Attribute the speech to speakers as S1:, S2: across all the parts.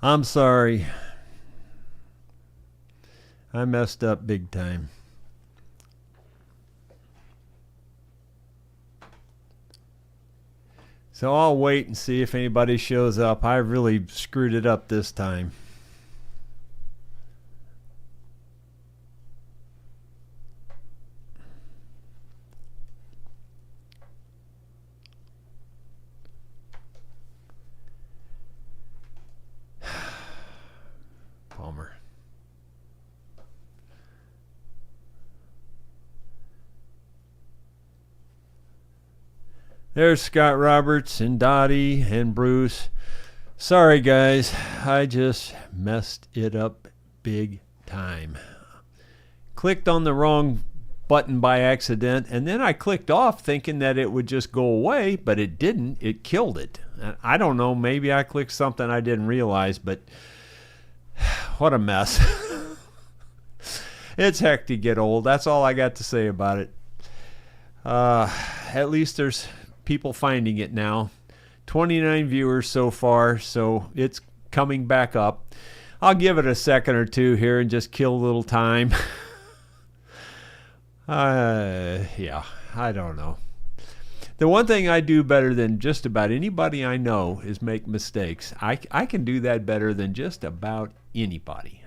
S1: I'm sorry. I messed up big time. So I'll wait and see if anybody shows up. I really screwed it up this time. Palmer. There's Scott Roberts and Dottie and Bruce. Sorry, guys. I just messed it up big time. Clicked on the wrong button by accident, and then I clicked off thinking that it would just go away, but it didn't. It killed it. I don't know. Maybe I clicked something I didn't realize, but what a mess. It's heck to get old. That's all I got to say about it. At least there's people finding it now. 29 viewers so far, so it's coming back up. I'll give it a second or two here and just kill a little time. Yeah, I don't know. The one thing I do better than just about anybody I know is make mistakes. I can do that better than just about anybody.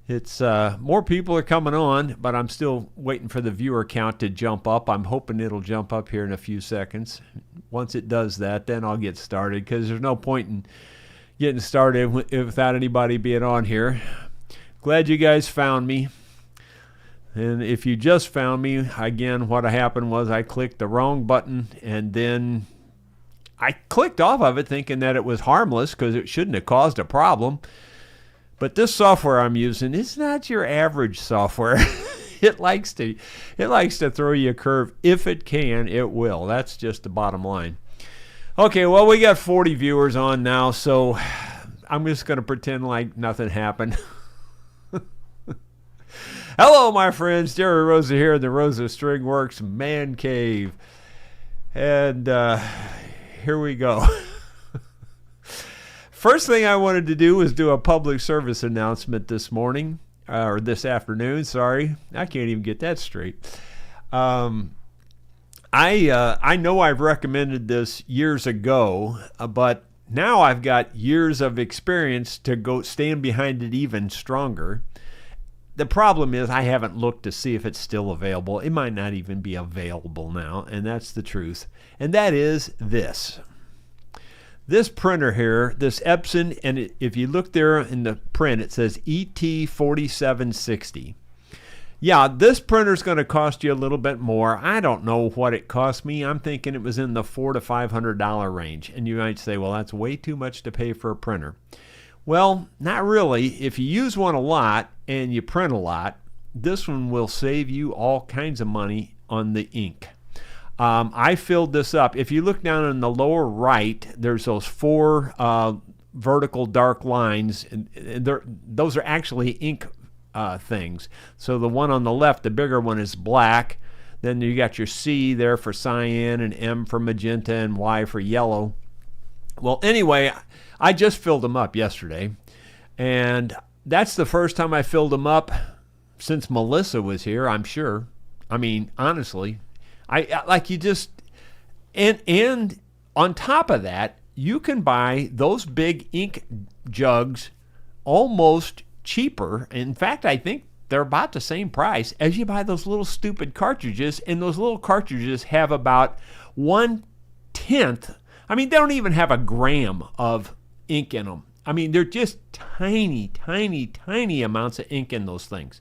S1: It's more people are coming on, but I'm still waiting for the viewer count to jump up. I'm hoping it'll jump up here in a few seconds. Once it does that, then I'll get started, because there's no point in getting started without anybody being on here. Glad you guys found me. And if you just found me, again, what happened was I clicked the wrong button, and then I clicked off of it thinking that it was harmless because it shouldn't have caused a problem. But this software I'm using is not your average software. It likes to throw you a curve. If it can, it will. That's just the bottom line. Okay, well, we got 40 viewers on now, so I'm just going to pretend like nothing happened. Hello, my friends. Jerry Rosa here in the Rosa String Works Man Cave. And here we go. First thing I wanted to do was do a public service announcement this morning, or this afternoon, sorry. I can't even get that straight. I know I've recommended this years ago, but now I've got years of experience to go stand behind it even stronger. The problem is I haven't looked to see if it's still available. It might not even be available now, and that's the truth. And that is this. This printer here, this Epson, and if you look there in the print, it says ET4760. Yeah, this printer's going to cost you a little bit more. I don't know what it cost me. I'm thinking it was in the $400 to $500 range. And you might say, well, that's way too much to pay for a printer. Well, not really. If you use one a lot and you print a lot, this one will save you all kinds of money on the ink. I filled this up. If you look down in the lower right, there's those four vertical dark lines. And those are actually ink things. So the one on the left, the bigger one, is black. Then you got your C there for cyan, and M for magenta, and Y for yellow. Well, anyway, I just filled them up yesterday. And that's the first time I filled them up since Melissa was here, I'm sure. I mean, honestly. And on top of that, you can buy those big ink jugs almost cheaper. In fact, I think they're about the same price as you buy those little stupid cartridges. And those little cartridges have about 1/10. I mean, they don't even have a gram of ink in them. I mean, they're just tiny, tiny, tiny amounts of ink in those things.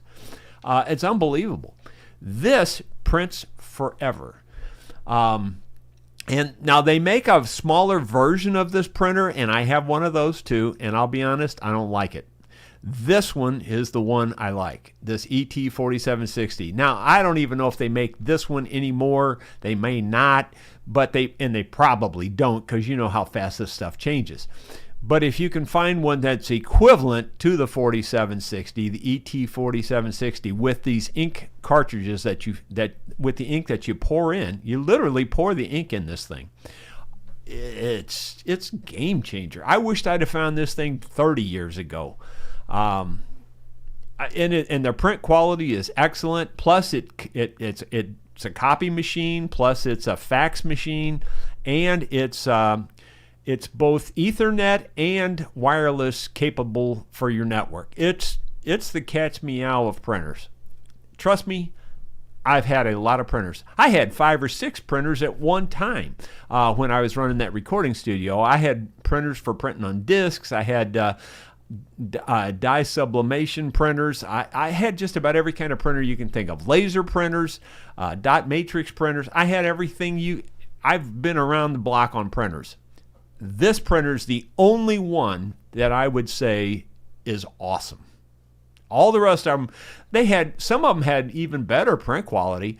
S1: It's unbelievable. This prints forever. And now they make a smaller version of this printer, and I have one of those too, and I'll be honest, I don't like it. This one is the one I like, this ET4760. Now, I don't even know if they make this one anymore. They may not, but they probably don't, because you know how fast this stuff changes. But if you can find one that's equivalent to the 4760, the ET4760, with these ink cartridges with the ink that you pour in, you literally pour the ink in this thing. it's game changer. I wished I'd have found this thing 30 years ago. And the print quality is excellent. Plus, it's a copy machine. Plus, it's a fax machine, and it's both Ethernet and wireless capable for your network. It's the cat's meow of printers. Trust me, I've had a lot of printers. I had 5 or 6 printers at one time when I was running that recording studio. I had printers for printing on discs. I had dye sublimation printers. I had just about every kind of printer you can think of. Laser printers, dot matrix printers. I had everything I've been around the block on printers. This printer is the only one that I would say is awesome. All the rest of them, some of them had even better print quality,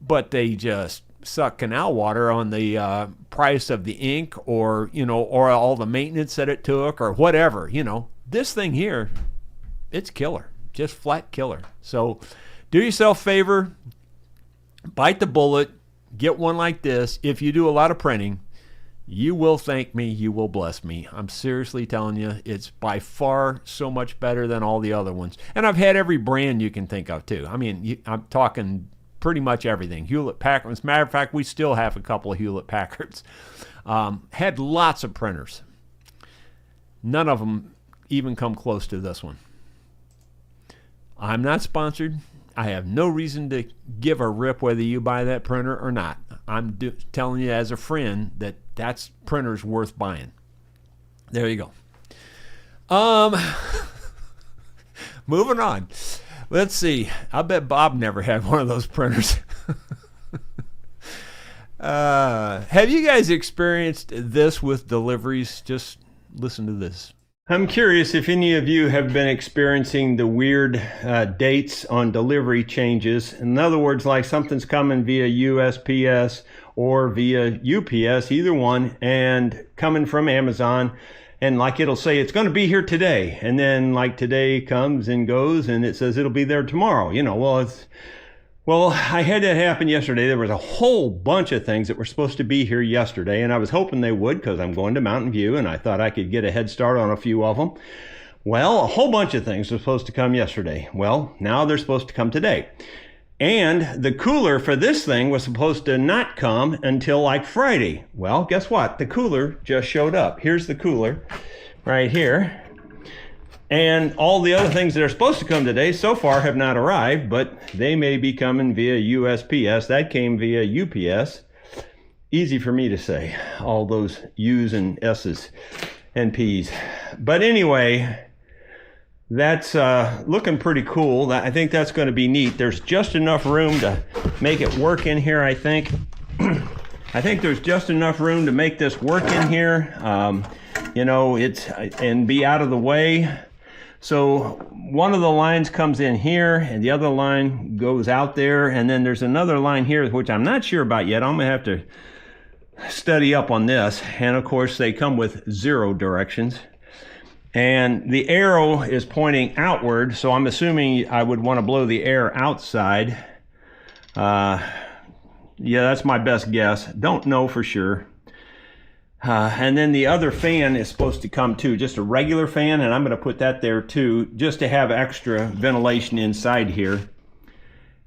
S1: but they just suck canal water on the price of the ink, or all the maintenance that it took, or whatever. This thing here, it's killer, just flat killer. So do yourself a favor, bite the bullet, get one like this. If you do a lot of printing, you will thank me, you will bless me. I'm seriously telling you, it's by far so much better than all the other ones. And I've had every brand you can think of too. I mean, I'm talking pretty much everything. Hewlett-Packard. As a matter of fact, we still have a couple of Hewlett-Packards. Had lots of printers. None of them even come close to this one. I'm not sponsored. I have no reason to give a rip whether you buy that printer or not. I'm telling you as a friend that's printer's worth buying. There you go. Moving on. Let's see. I bet Bob never had one of those printers. Have you guys experienced this with deliveries? Just listen to this. I'm curious if any of you have been experiencing the weird dates on delivery changes. In other words, like something's coming via USPS or via UPS, either one, and coming from Amazon, and like it'll say it's going to be here today, and then like today comes and goes, and it says it'll be there tomorrow. Well, I had that happen yesterday. There was a whole bunch of things that were supposed to be here yesterday, and I was hoping they would because I'm going to Mountain View, and I thought I could get a head start on a few of them. Well, a whole bunch of things were supposed to come yesterday. Well, now they're supposed to come today. And the cooler for this thing was supposed to not come until like Friday. Well, guess what? The cooler just showed up. Here's the cooler right here. And all the other things that are supposed to come today so far have not arrived, but they may be coming via USPS. That came via UPS. Easy for me to say, all those U's and S's and P's. But anyway, that's looking pretty cool. I think that's going to be neat. There's just enough room to make it work in here, I think. I think there's just enough room to make this work in here, and be out of the way. So one of the lines comes in here and the other line goes out there, and then there's another line here which I'm not sure about yet. I'm gonna have to study up on this. And of course they come with 0 directions, and the arrow is pointing outward, so I'm assuming I would want to blow the air outside. Yeah, that's my best guess. Don't know for sure. And then the other fan is supposed to come too, just a regular fan, and I'm going to put that there too, just to have extra ventilation inside here.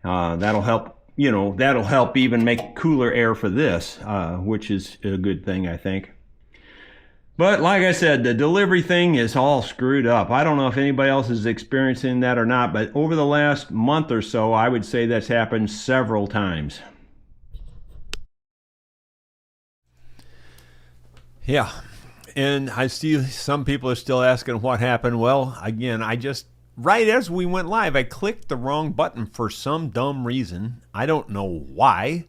S1: That'll help, that'll help even make cooler air for this, which is a good thing, I think. But like I said, the delivery thing is all screwed up. I don't know if anybody else is experiencing that or not, but over the last month or so, I would say that's happened several times. Yeah, and I see some people are still asking what happened. Well, again, right as we went live, I clicked the wrong button for some dumb reason. I don't know why.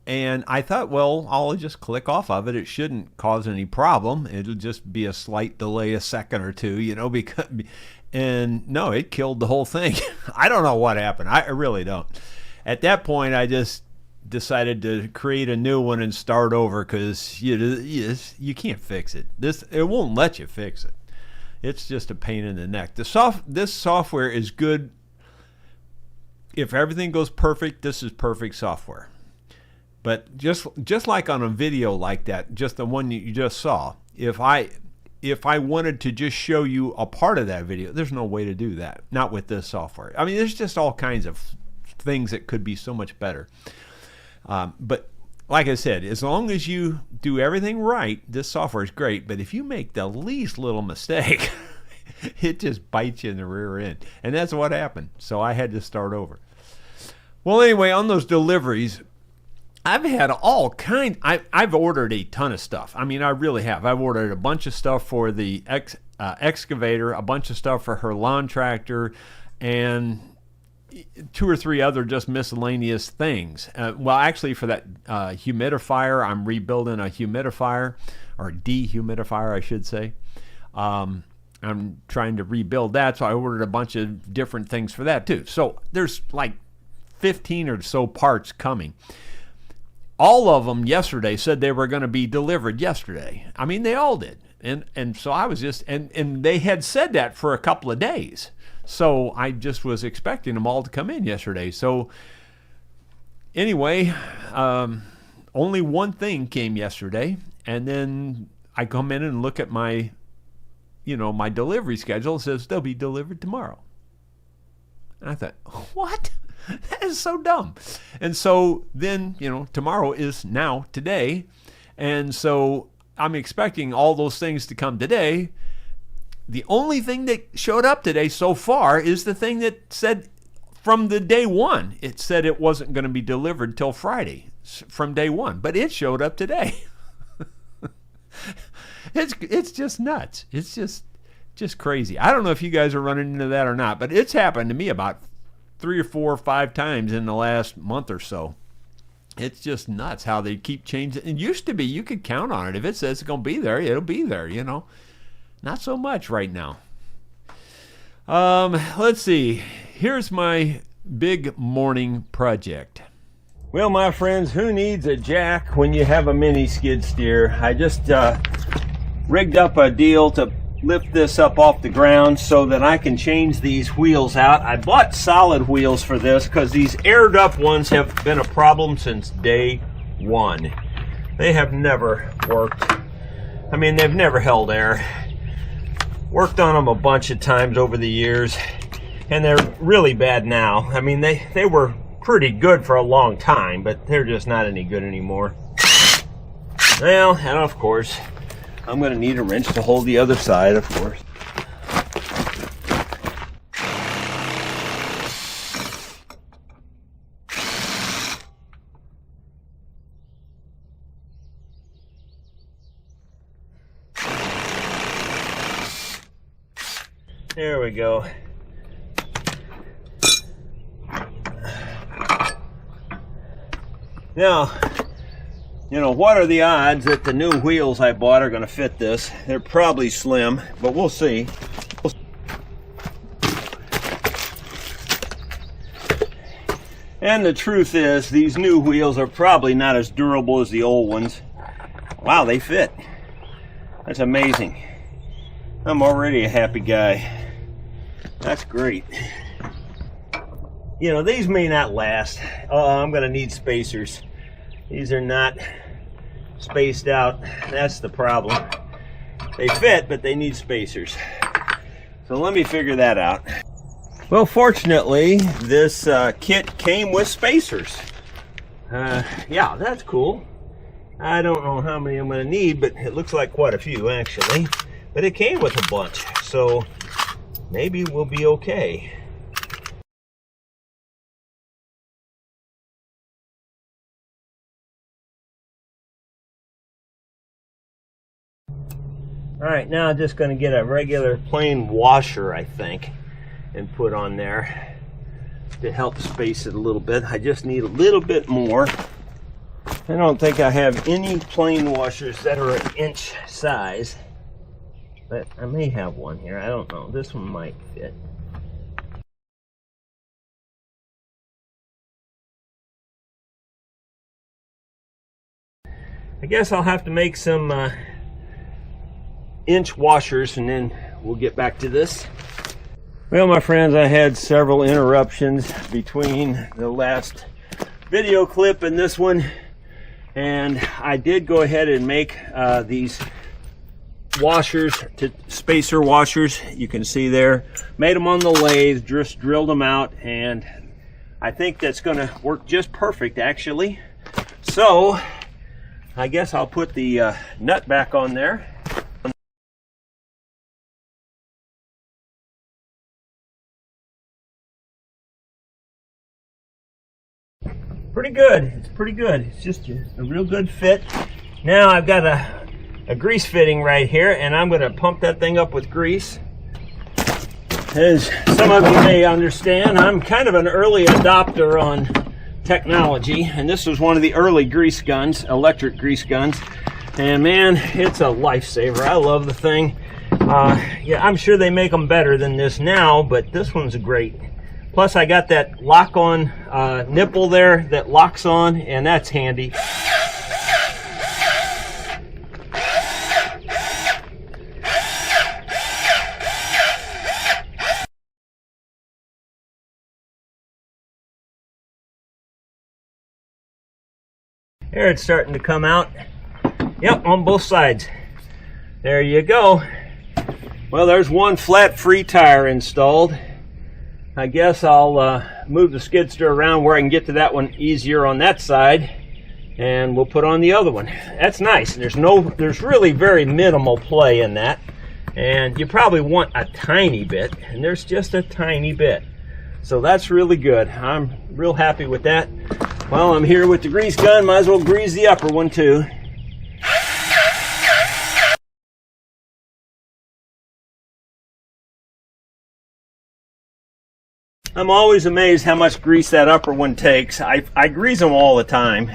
S1: And I thought, well, I'll just click off of it. It shouldn't cause any problem. It'll just be a slight delay, a second or two, and no, it killed the whole thing. I don't know what happened. I really don't. At that point, I just decided to create a new one and start over because you can't fix it. It won't let you fix it. It's just a pain in the neck. This software is good. If everything goes perfect, this is perfect software. But just like on a video like that, just the one you just saw, if I wanted to just show you a part of that video, there's no way to do that. Not with this software. I mean, there's just all kinds of things that could be so much better. But like I said, as long as you do everything right, this software is great. But if you make the least little mistake, it just bites you in the rear end. And that's what happened. So I had to start over. Well, anyway, on those deliveries, I've had all kinds. I've ordered a ton of stuff. I mean, I really have. I've ordered a bunch of stuff for the excavator, a bunch of stuff for her lawn tractor, and 2 or 3 other just miscellaneous things. Well, actually, for that humidifier, I'm rebuilding a humidifier, or dehumidifier, I should say. I'm trying to rebuild that, so I ordered a bunch of different things for that too. So there's like 15 or so parts coming. All of them yesterday said they were going to be delivered yesterday. I mean, they all did. And so I was just, and they had said that for a couple of days. So I just was expecting them all to come in yesterday. So anyway, only one thing came yesterday. And then I come in and look at my, my delivery schedule. It says they'll be delivered tomorrow. And I thought, what? That is so dumb. And so then, tomorrow is now today. And so I'm expecting all those things to come today. The only thing that showed up today so far is the thing that said from the day one, it said it wasn't going to be delivered till Friday from day one, but it showed up today. It's just nuts. It's just crazy. I don't know if you guys are running into that or not, but it's happened to me about 3 or 4 or 5 times in the last month or so. It's just nuts how they keep changing. It used to be you could count on it. If it says it's going to be there, it'll be there, Not so much right now. Let's see. Here's my big morning project. Well, my friends, who needs a jack when you have a mini skid steer? I just rigged up a deal to lift this up off the ground so that I can change these wheels out. I bought solid wheels for this because these aired up ones have been a problem since day one. They have never worked. I mean, they've never held air. Worked on them a bunch of times over the years, and they're really bad now. I mean, they were pretty good for a long time, but they're just not any good anymore. Well, and of course, I'm going to need a wrench to hold the other side, of course. There we go. Now, what are the odds that the new wheels I bought are going to fit this? They're probably slim, but we'll see. And the truth is, these new wheels are probably not as durable as the old ones. Wow, they fit. That's amazing. I'm already a happy guy. That's great. These may not last. I'm going to need spacers. These are not spaced out. That's the problem. They fit, but they need spacers. So let me figure that out. Well, fortunately, this kit came with spacers. Yeah, that's cool. I don't know how many I'm going to need, but it looks like quite a few, actually. But it came with a bunch, so maybe we'll be okay. Alright, now I'm just going to get a regular plain washer, I think, and put on there to help space it a little bit. I just need a little bit more. I don't think I have any plain washers that are an inch size, but I may have one here. I don't know. This one might fit. I guess I'll have to make some inch washers and then we'll get back to this. Well, my friends, I had several interruptions between the last video clip and this one.
S2: And I did go ahead and make these washers, spacer washers. You can see there, made them on the lathe, just drilled them out, and I think that's going to work just perfect actually. So I guess I'll put the nut back on there. Pretty good. It's pretty good. It's just a real good fit. Now I've got a grease fitting right here, and I'm going to pump that thing up with grease. As some of you may understand, I'm kind of an early adopter on technology, and this was one of the early grease guns, electric grease guns, and man, it's a lifesaver. I love the thing. Yeah, I'm sure they make them better than this now, but this one's great. Plus I got that lock-on nipple there that locks on, and that's handy. There, it's starting to come out. Yep, on both sides. There you go. Well, there's one flat free tire installed. I guess I'll move the skid steer around where I can get to that one easier on that side, and we'll put on the other one. That's nice. There's really very minimal play in that, and you probably want a tiny bit, and there's just a tiny bit. So that's really good. I'm real happy with that. Well, I'm here with the grease gun. Might as well grease the upper one too. I'm always amazed how much grease that upper one takes. I grease them all the time.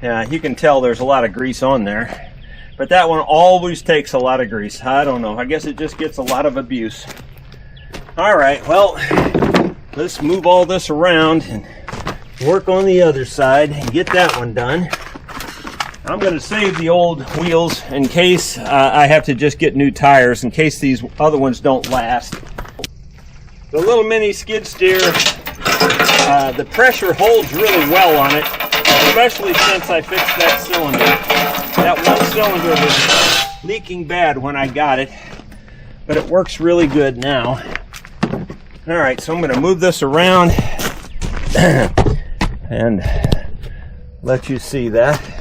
S2: Yeah, you can tell there's a lot of grease on there. But that one always takes a lot of grease. I don't know. I guess it just gets a lot of abuse. All right, well, let's move all this around and work on the other side and get that one done. I'm going to save the old wheels in case I have to just get new tires, in case these other ones don't last. The little mini skid steer, the pressure holds really well on it, especially since I fixed that cylinder. That one cylinder was leaking bad when I got it, but it works really good now. All right, so I'm going to move this around and let you see that.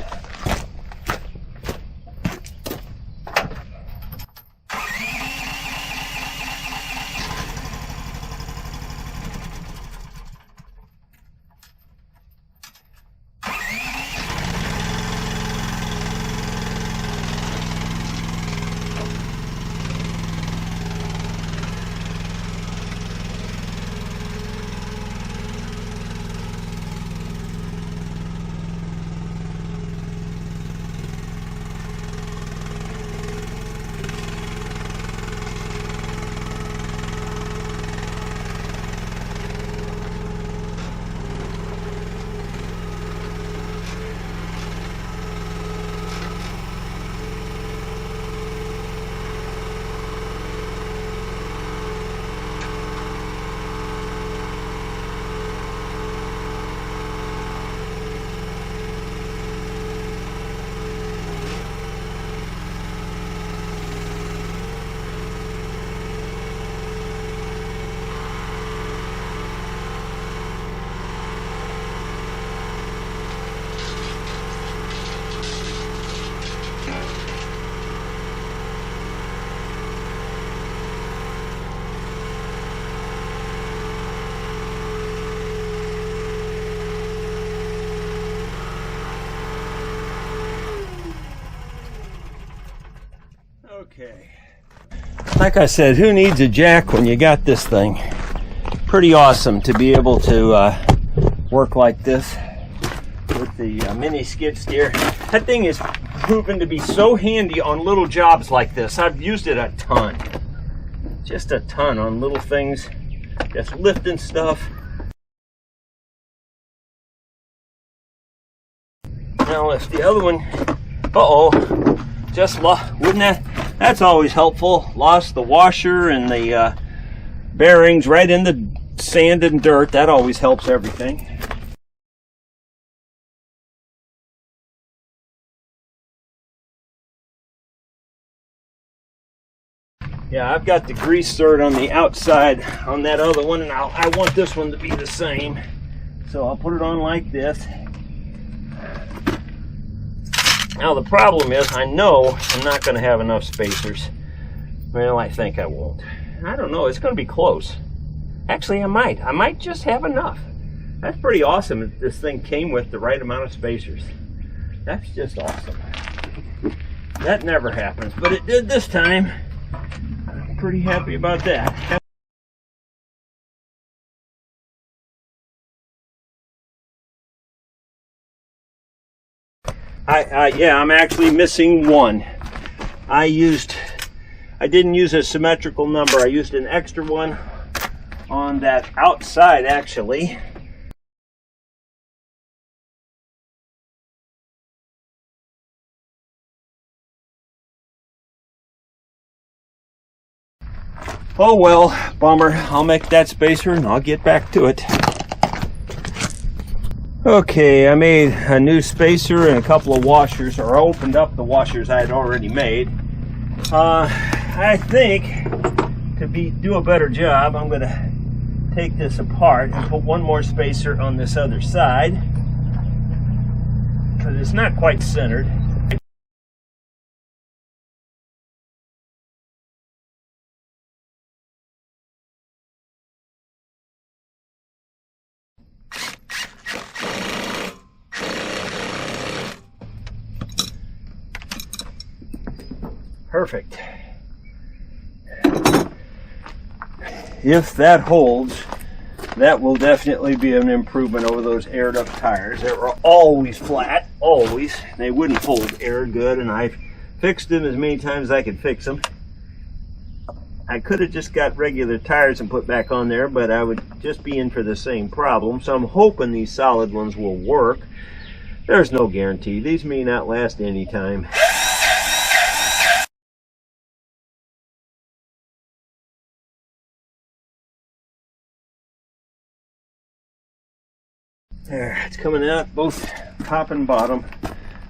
S2: Okay. Like I said, who needs a jack when you got this thing? Pretty awesome to be able to work like this with the mini skid steer. That thing is proven to be so handy on little jobs like this. I've used it a ton. Just a ton on little things. Just lifting stuff. Now if the other one, just wouldn't that's always helpful. Lost the washer and the bearings right in the sand and dirt. That always helps everything. Yeah, I've got the grease stirred on the outside on that other one, and I want this one to be the same. So I'll put it on like this. Now the problem is, I know I'm not going to have enough spacers. Well, I think I won't. I don't know, it's going to be close. Actually, I might just have enough. That's pretty awesome that this thing came with the right amount of spacers. That's just awesome. That never happens, but it did this time. I'm pretty happy about that. Yeah, I'm actually missing one. I didn't use a symmetrical number. I used an extra one on that outside, actually. Oh well, bummer. I'll make that spacer and I'll get back to it. Okay, I made a new spacer and a couple of washers, or opened up the washers I had already made. I think to do a better job, I'm going to take this apart and put one more spacer on this other side, because it's not quite centered. Perfect. If that holds, that will definitely be an improvement over those aired up tires that were always flat, always. They wouldn't hold air good, and I've fixed them as many times as I could fix them. I could have just got regular tires and put back on there, but I would just be in for the same problem. So I'm hoping these solid ones will work. There's no guarantee. These may not last any time. There, it's coming out, both top and bottom.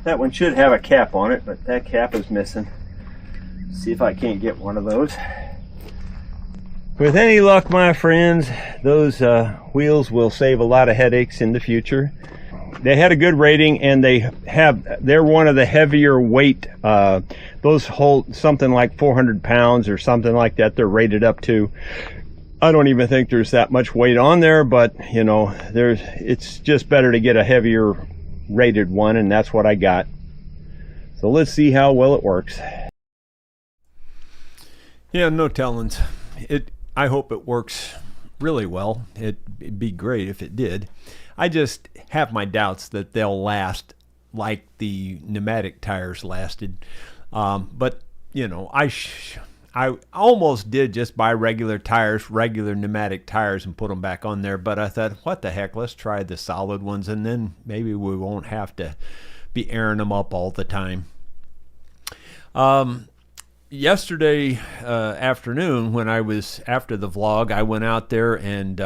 S2: That one should have a cap on it, but that cap is missing. See if I can't get one of those. With any luck, my friends, those wheels will save a lot of headaches in the future. They had a good rating, and they're one of the heavier weight. Those hold something like 400 pounds or something like that. They're rated up to. I don't even think there's that much weight on there, but you know, it's just better to get a heavier rated one, and that's what I got. So let's see how well it works.
S1: Yeah, no tellings. I hope it works really well. It'd be great if it did. I just have my doubts that they'll last like the pneumatic tires lasted. But you know, I almost did just buy regular tires, regular pneumatic tires, and put them back on there. But I thought, what the heck, let's try the solid ones, and then maybe we won't have to be airing them up all the time. Yesterday afternoon, when I was after the vlog, I went out there and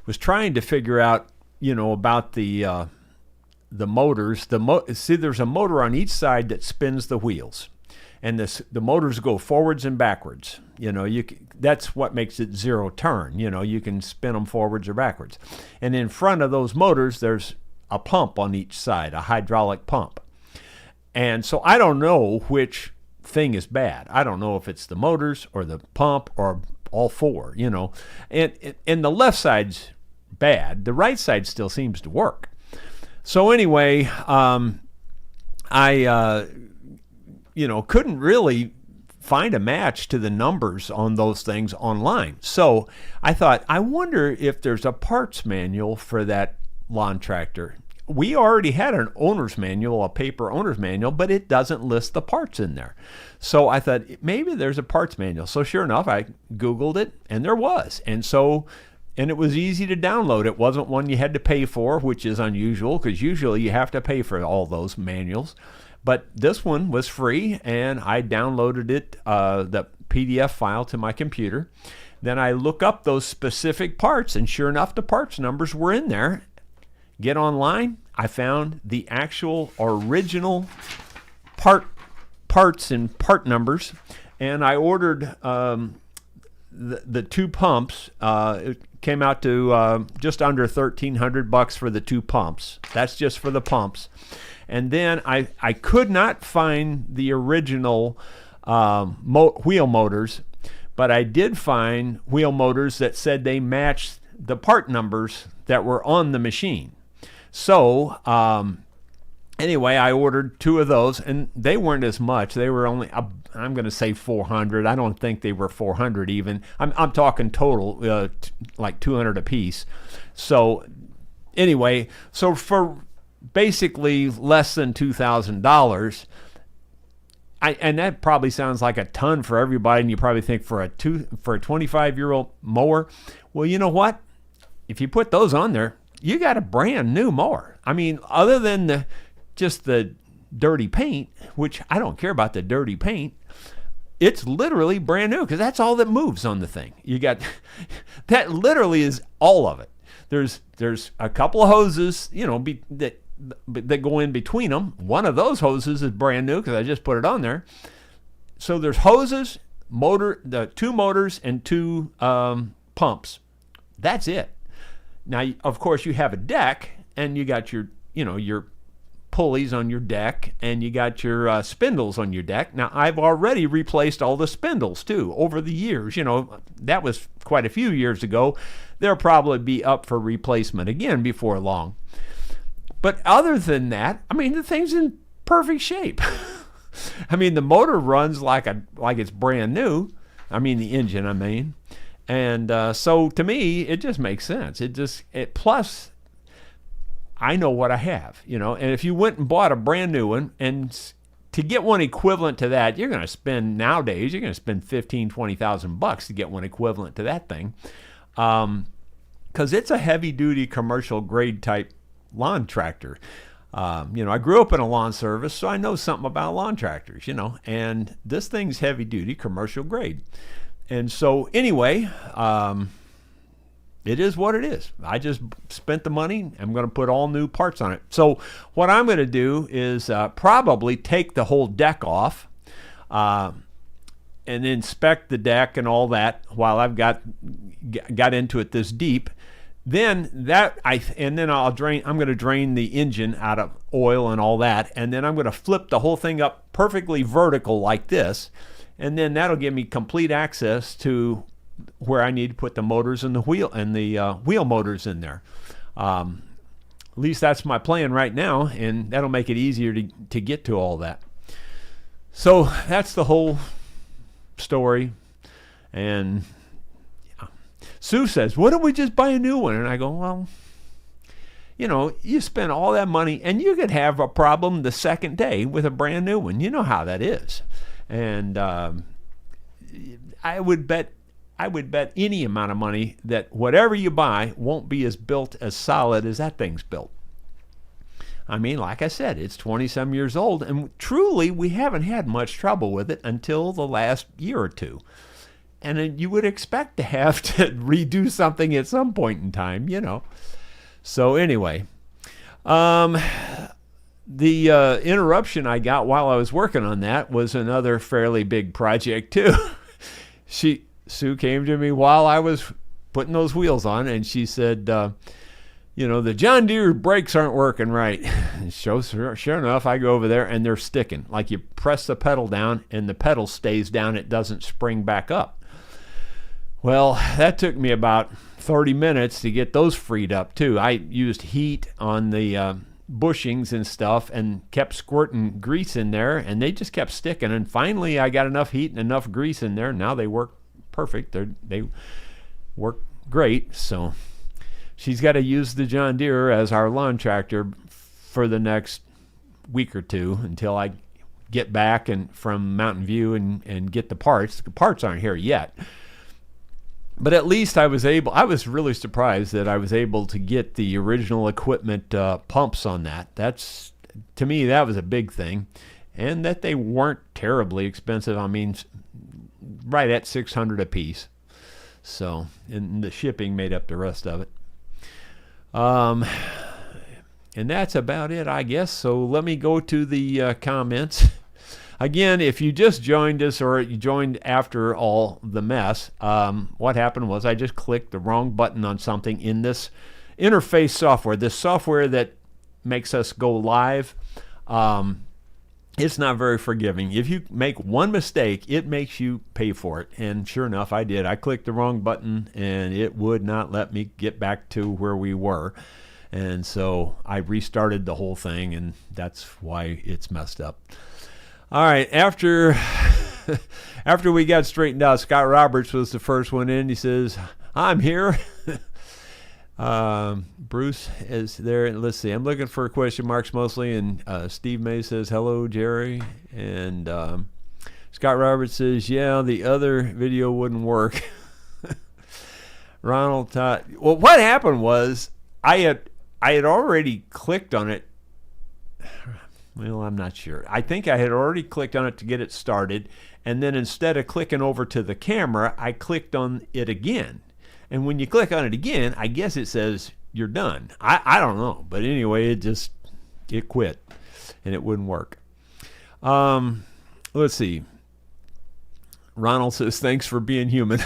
S1: was trying to figure out, you know, about the motors. See, there's a motor on each side that spins the wheels. And the motors go forwards and backwards. You know, that's what makes it zero turn. You know, you can spin them forwards or backwards. And in front of those motors, there's a pump on each side, a hydraulic pump. And so I don't know which thing is bad. I don't know if it's the motors or the pump or all four, you know. And the left side's bad. The right side still seems to work. So anyway, I couldn't really find a match to the numbers on those things online. So I thought, I wonder if there's a parts manual for that lawn tractor. We already had an owner's manual, a paper owner's manual, but it doesn't list the parts in there. So I thought, maybe there's a parts manual. So sure enough, I Googled it, and there was. And it was easy to download. It wasn't one you had to pay for, which is unusual, because usually you have to pay for all those manuals. But this one was free, and I downloaded it, the PDF file, to my computer. Then I look up those specific parts, and sure enough, the parts numbers were in there. Get online, I found the actual original parts and part numbers, and I ordered the two pumps. It came out to just under $1,300 for the two pumps. That's just for the pumps. And then I could not find the original wheel motors, but I did find wheel motors that said they matched the part numbers that were on the machine. So anyway, I ordered two of those, and they weren't as much. They were only, I'm going to say 400. I don't think they were 400 even. I'm talking total, like 200 a piece. So anyway, so for basically less than $2,000, and that probably sounds like a ton for everybody, and you probably think for a 25-year-old mower. Well, you know what? If you put those on there, you got a brand new mower. I mean, other than just the dirty paint, which I don't care about the dirty paint, it's literally brand new because that's all that moves on the thing. You got that literally is all of it. There's a couple of hoses, that go in between them. One of those hoses is brand new because I just put it on there. So there's hoses, the two motors, and two pumps. That's it. Now, of course, you have a deck, and you got your pulleys on your deck, and you got your spindles on your deck. Now, I've already replaced all the spindles too over the years. That was quite a few years ago. They'll probably be up for replacement again before long. But other than that, I mean, the thing's in perfect shape. I mean, the motor runs like it's brand new. I mean, the engine, I mean. And so to me, it just makes sense. Plus, I know what I have, and if you went and bought a brand new one, and to get one equivalent to that, you're going to spend $15,000-$20,000 to get one equivalent to that thing. Because it's a heavy duty commercial grade type lawn tractor. I grew up in a lawn service, so I know something about lawn tractors, and this thing's heavy duty commercial grade. And so anyway, it is what it is. I just spent the money. I'm going to put all new parts on it. So what I'm going to do is probably take the whole deck off and inspect the deck and all that while I've got into it this deep. Then I'll drain. I'm going to drain the engine out of oil and all that, and then I'm going to flip the whole thing up perfectly vertical like this, and then that'll give me complete access to where I need to put the motors and the wheel motors in there. At least that's my plan right now, and that'll make it easier to get to all that. So that's the whole story. And Sue says, "Why don't we just buy a new one?" And I go, well, you spend all that money, and you could have a problem the second day with a brand new one. You know how that is. And I would bet any amount of money that whatever you buy won't be as built as solid as that thing's built. I mean, like I said, it's 20-some years old, and truly we haven't had much trouble with it until the last year or two. And then you would expect to have to redo something at some point in time, So anyway, the interruption I got while I was working on that was another fairly big project too. Sue came to me while I was putting those wheels on, and she said, the John Deere brakes aren't working right. And sure enough, I go over there, and they're sticking. Like you press the pedal down, and the pedal stays down. It doesn't spring back up. Well, that took me about 30 minutes to get those freed up, too. I used heat on the bushings and stuff and kept squirting grease in there, and they just kept sticking. And finally, I got enough heat and enough grease in there. Now they work perfect. They work great. So she's got to use the John Deere as our lawn tractor for the next week or two until I get back from Mountain View and get the parts. The parts aren't here yet. But at least I was really surprised that I was able to get the original equipment pumps on that. To me, that was a big thing. And that they weren't terribly expensive. I mean, right at $600 a piece. So, and the shipping made up the rest of it. And that's about it, I guess. So let me go to the comments. Again, if you just joined us or you joined after all the mess, what happened was I just clicked the wrong button on something in this interface software, this software that makes us go live. It's not very forgiving. If you make one mistake, it makes you pay for it. And sure enough, I did. I clicked the wrong button and it would not let me get back to where we were. And so I restarted the whole thing, and that's why it's messed up. All right, after we got straightened out, Scott Roberts was the first one in. He says, I'm here. Bruce is there. Let's see. I'm looking for question marks mostly. And Steve May says, hello, Jerry. And Scott Roberts says, yeah, the other video wouldn't work. Ronald Todd. Well, what happened was I had already clicked on it. Well, I'm not sure. I think I had already clicked on it to get it started. And then instead of clicking over to the camera, I clicked on it again. And when you click on it again, I guess it says you're done. I don't know. But anyway, it quit and it wouldn't work. Let's see. Ronald says, thanks for being human.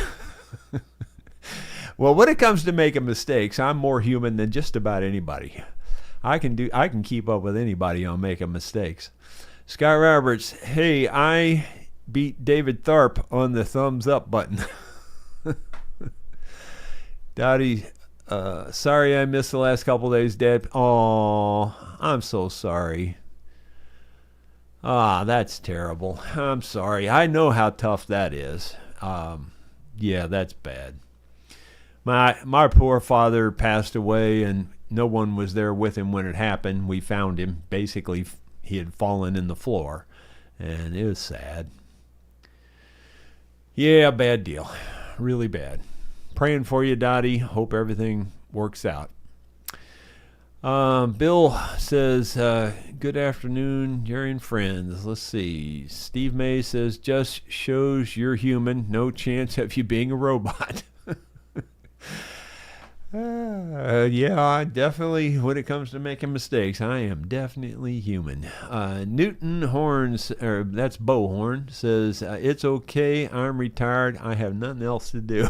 S1: Well, when it comes to making mistakes, I'm more human than just about anybody. I can keep up with anybody on making mistakes. Scott Roberts, hey, I beat David Tharp on the thumbs up button. Dottie, sorry I missed the last couple days, Dad. Oh, I'm so sorry. Ah, that's terrible. I'm sorry. I know how tough that is. Yeah, that's bad. My poor father passed away, and no one was there with him when it happened. We found him. Basically, he had fallen in the floor, and it was sad. Yeah, bad deal. Really bad. Praying for you, Dottie. Hope everything works out. Bill says, good afternoon, Jerry and friends. Let's see. Steve May says, just shows you're human. No chance of you being a robot. Yeah, I definitely, when it comes to making mistakes, I am definitely human. Newton Horns, or that's Bo Horn, says, it's okay. I'm retired. I have nothing else to do.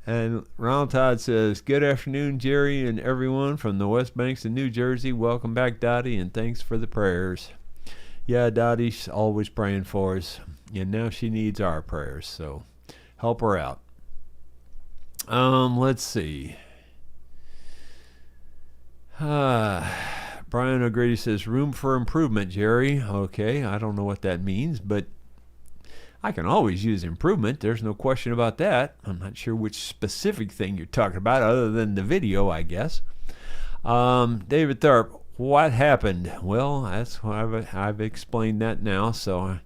S1: And Ronald Todd says, good afternoon, Jerry and everyone from the West Banks of New Jersey. Welcome back, Dottie, and thanks for the prayers. Yeah, Dottie's always praying for us, and now she needs our prayers, so help her out. Let's see. Brian O'Grady says, room for improvement, Jerry. Okay, I don't know what that means, but I can always use improvement. There's no question about that. I'm not sure which specific thing you're talking about other than the video, I guess. David Tharp, what happened? Well, that's why I've explained that now, so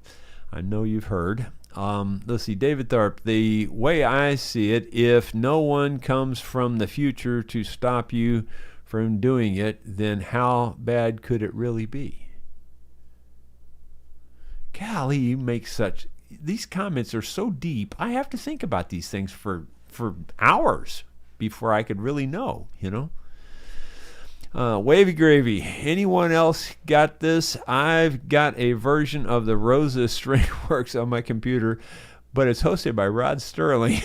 S1: I know you've heard. Let's see, David Tharp, the way I see it, if no one comes from the future to stop you from doing it, then how bad could it really be? Golly, you make such... These comments are so deep. I have to think about these things for hours before I could really know, you know. Wavy Gravy. Anyone else got this? I've got a version of the Rosa string works on my computer, but it's hosted by Rod Sterling.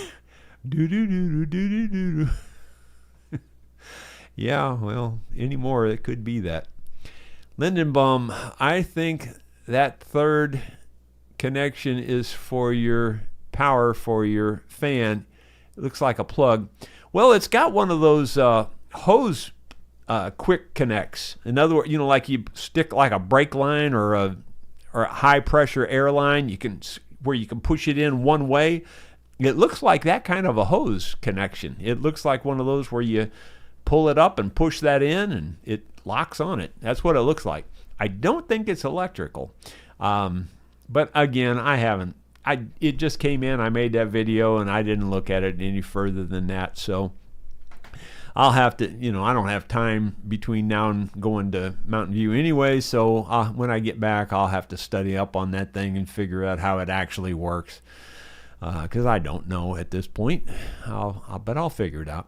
S1: Do. Yeah, well, anymore it could be that. Lindenbaum, I think that third connection is for your power for your fan. It looks like a plug. Well, it's got one of those hose quick connects. In other words, you know, like you stick like a brake line or a high pressure air line, where you can push it in one way. It looks like that kind of a hose connection. It looks like one of those where you pull it up and push that in and it locks on it. That's what it looks like. I don't think it's electrical. But again, it just came in. I made that video and I didn't look at it any further than that. So I'll have to, I don't have time between now and going to Mountain View anyway. So when I get back, I'll have to study up on that thing and figure out how it actually works. Because I don't know at this point. But I'll figure it out.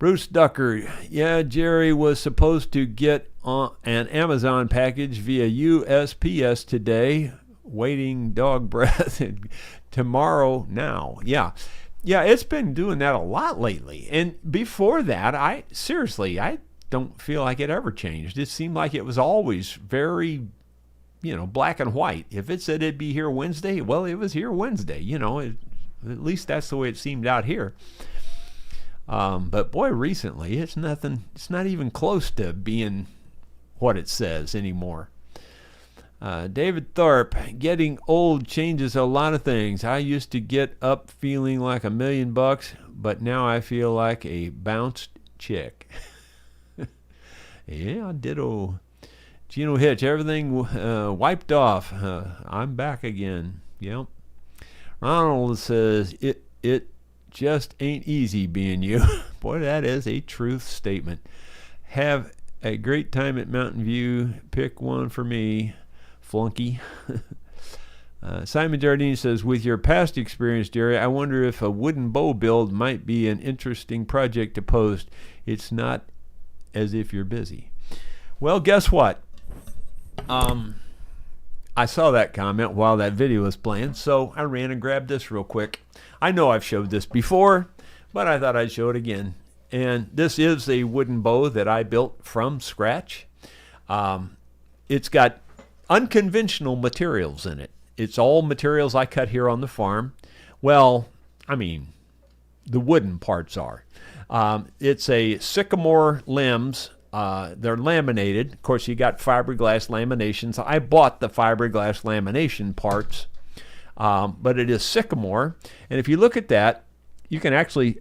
S1: Bruce Ducker, yeah, Jerry was supposed to get an Amazon package via USPS today. Waiting dog breath. Tomorrow now. Yeah. Yeah, it's been doing that a lot lately. And before that, I don't feel like it ever changed. It seemed like it was always very, black and white. If it said it'd be here Wednesday, well, it was here Wednesday. At least that's the way it seemed out here. But boy, recently it's nothing. It's not even close to being what it says anymore. David Thorpe, getting old changes a lot of things. I used to get up feeling like $1,000,000, but now I feel like a bounced chick. Yeah, ditto. Gino Hitch, everything wiped off. I'm back again. Yep. Ronald says, it just ain't easy being you. Boy, that is a truth statement. Have a great time at Mountain View. Pick one for me, flunky. Simon Jardine says, with your past experience, Jerry, I wonder if a wooden bow build might be an interesting project to post. It's not as if you're busy. Well, guess what? I saw that comment while that video was playing, so I ran and grabbed this real quick. I know I've showed this before, but I thought I'd show it again. And this is a wooden bow that I built from scratch. It's got unconventional materials in it. It's all materials I cut here on the farm. Well, I mean, the wooden parts are. It's a sycamore limbs. They're laminated. Of course, you got fiberglass laminations. I bought the fiberglass lamination parts. But it is sycamore. And if you look at that, you can actually,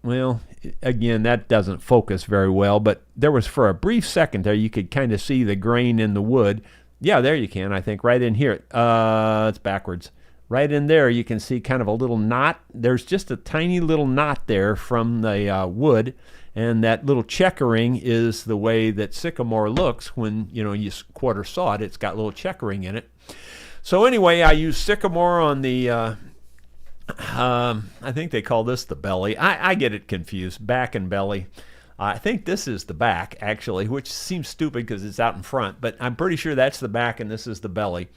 S1: well, again, that doesn't focus very well, but there was, for a brief second there, you could kind of see the grain in the wood. Yeah, there you can, I think, right in here. It's backwards. Right in there, you can see kind of a little knot. There's just a tiny little knot there from the wood, and that little checkering is the way that sycamore looks when, you quarter saw it. It's got little checkering in it. So anyway, I use sycamore on the, I think they call this the belly. I get it confused, back and belly. I think this is the back, actually, which seems stupid because it's out in front, but I'm pretty sure that's the back and this is the belly,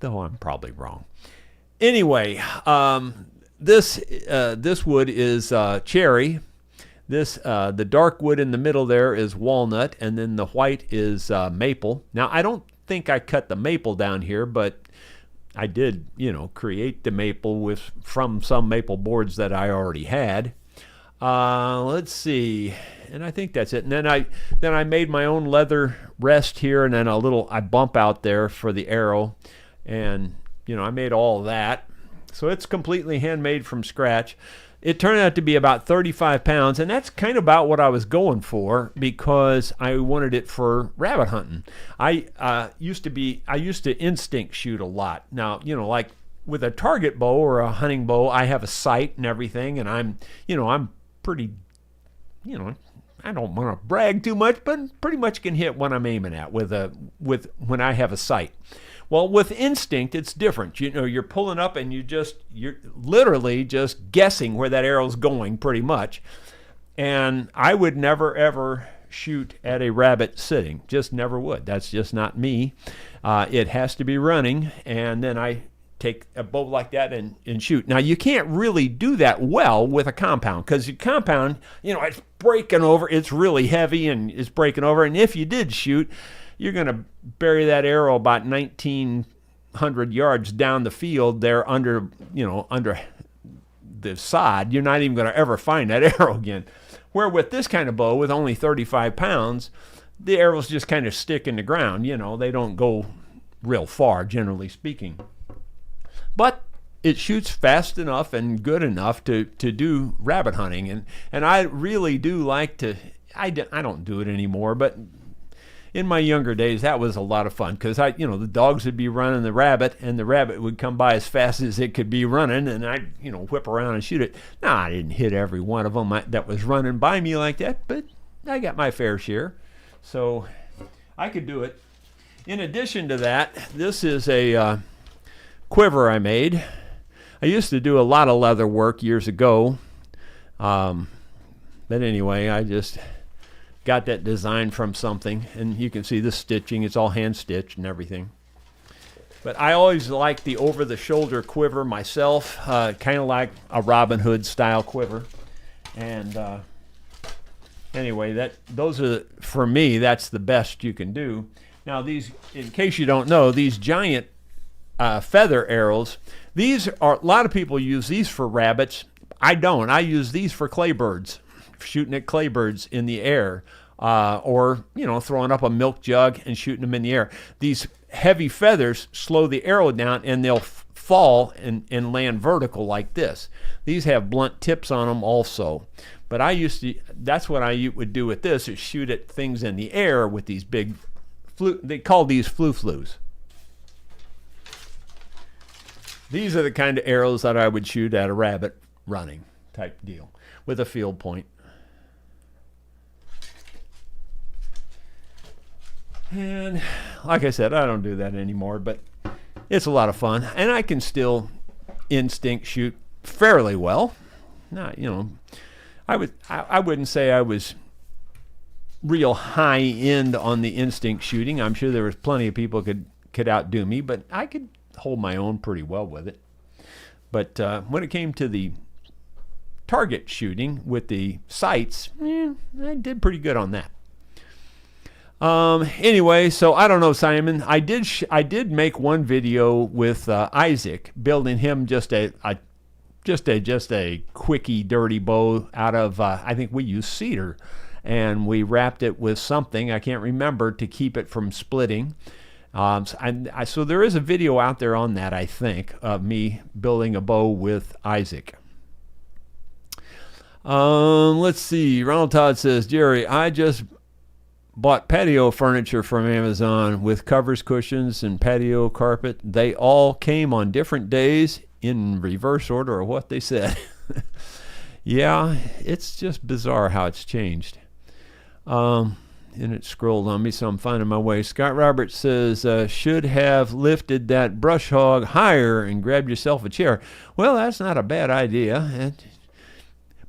S1: though I'm probably wrong. Anyway, this wood is cherry. The dark wood in the middle there is walnut, and then the white is maple. Now, I don't think I cut the maple down here, but I did, create the maple from some maple boards that I already had. Let's see, and I think that's it. And then I made my own leather rest here, and then I bump out there for the arrow, and I made all of that. So it's completely handmade from scratch. It turned out to be about 35 pounds, and that's kind of about what I was going for because I wanted it for rabbit hunting. I used to instinct shoot a lot. Now, like with a target bow or a hunting bow, I have a sight and everything, and I'm pretty, I don't want to brag too much, but pretty much can hit what I'm aiming at with when I have a sight. Well, with instinct, it's different. You're pulling up and you're literally just guessing where that arrow's going pretty much. And I would never, ever shoot at a rabbit sitting. Just never would. That's just not me. It has to be running, and then I take a bow like that and shoot. Now, you can't really do that well with a compound because your compound, it's breaking over. It's really heavy and it's breaking over. And if you did shoot, you're going to bury that arrow about 1,900 yards down the field there under the sod. You're not even going to ever find that arrow again. Where with this kind of bow with only 35 pounds, the arrows just kind of stick in the ground. They don't go real far, generally speaking. But it shoots fast enough and good enough to do rabbit hunting. And I really do like to, I don't do it anymore, but in my younger days, that was a lot of fun because the dogs would be running the rabbit, and the rabbit would come by as fast as it could be running, and I'd whip around and shoot it. Now, I didn't hit every one of them that was running by me like that, but I got my fair share, so I could do it. In addition to that, this is a quiver I made. I used to do a lot of leather work years ago. But anyway, I just got that design from something, and you can see the stitching. It's all hand stitched and everything. But I always like the over-the-shoulder quiver myself, kind of like a Robin Hood style quiver. And anyway, those are, for me, that's the best you can do. Now these, in case you don't know, these giant feather arrows, these are, a lot of people use these for rabbits. I don't. I use these for clay birds, shooting at clay birds in the air, or, you know, throwing up a milk jug and shooting them in the air. These heavy feathers slow the arrow down, and they'll fall and land vertical like this. These have blunt tips on them also. But I used to, that's what I would do with this, is shoot at things in the air with these big, they call these flu-flus. These are the kind of arrows that I would shoot at a rabbit running type deal with a field point. And like I said, I don't do that anymore, but it's a lot of fun. And I can still instinct shoot fairly well. Not, you know, I wouldn't say I was real high end on the instinct shooting. I'm sure there was plenty of people could outdo me, but I could hold my own pretty well with it. But when it came to the target shooting with the sights, I did pretty good on that. Anyway, so I don't know, Simon. I did make one video with Isaac, building him just a quickie, dirty bow out of I think we used cedar, and we wrapped it with something I can't remember to keep it from splitting. So there is a video out there on that, I think, of me building a bow with Isaac. Let's see. Ronald Todd says, Jerry, I just bought patio furniture from Amazon with covers, cushions, and patio carpet. They all came on different days in reverse order of what they said. Yeah, it's just bizarre how it's changed. And it scrolled on me, so I'm finding my way. Scott Roberts says, should have lifted that brush hog higher and grabbed yourself a chair. Well, that's not a bad idea.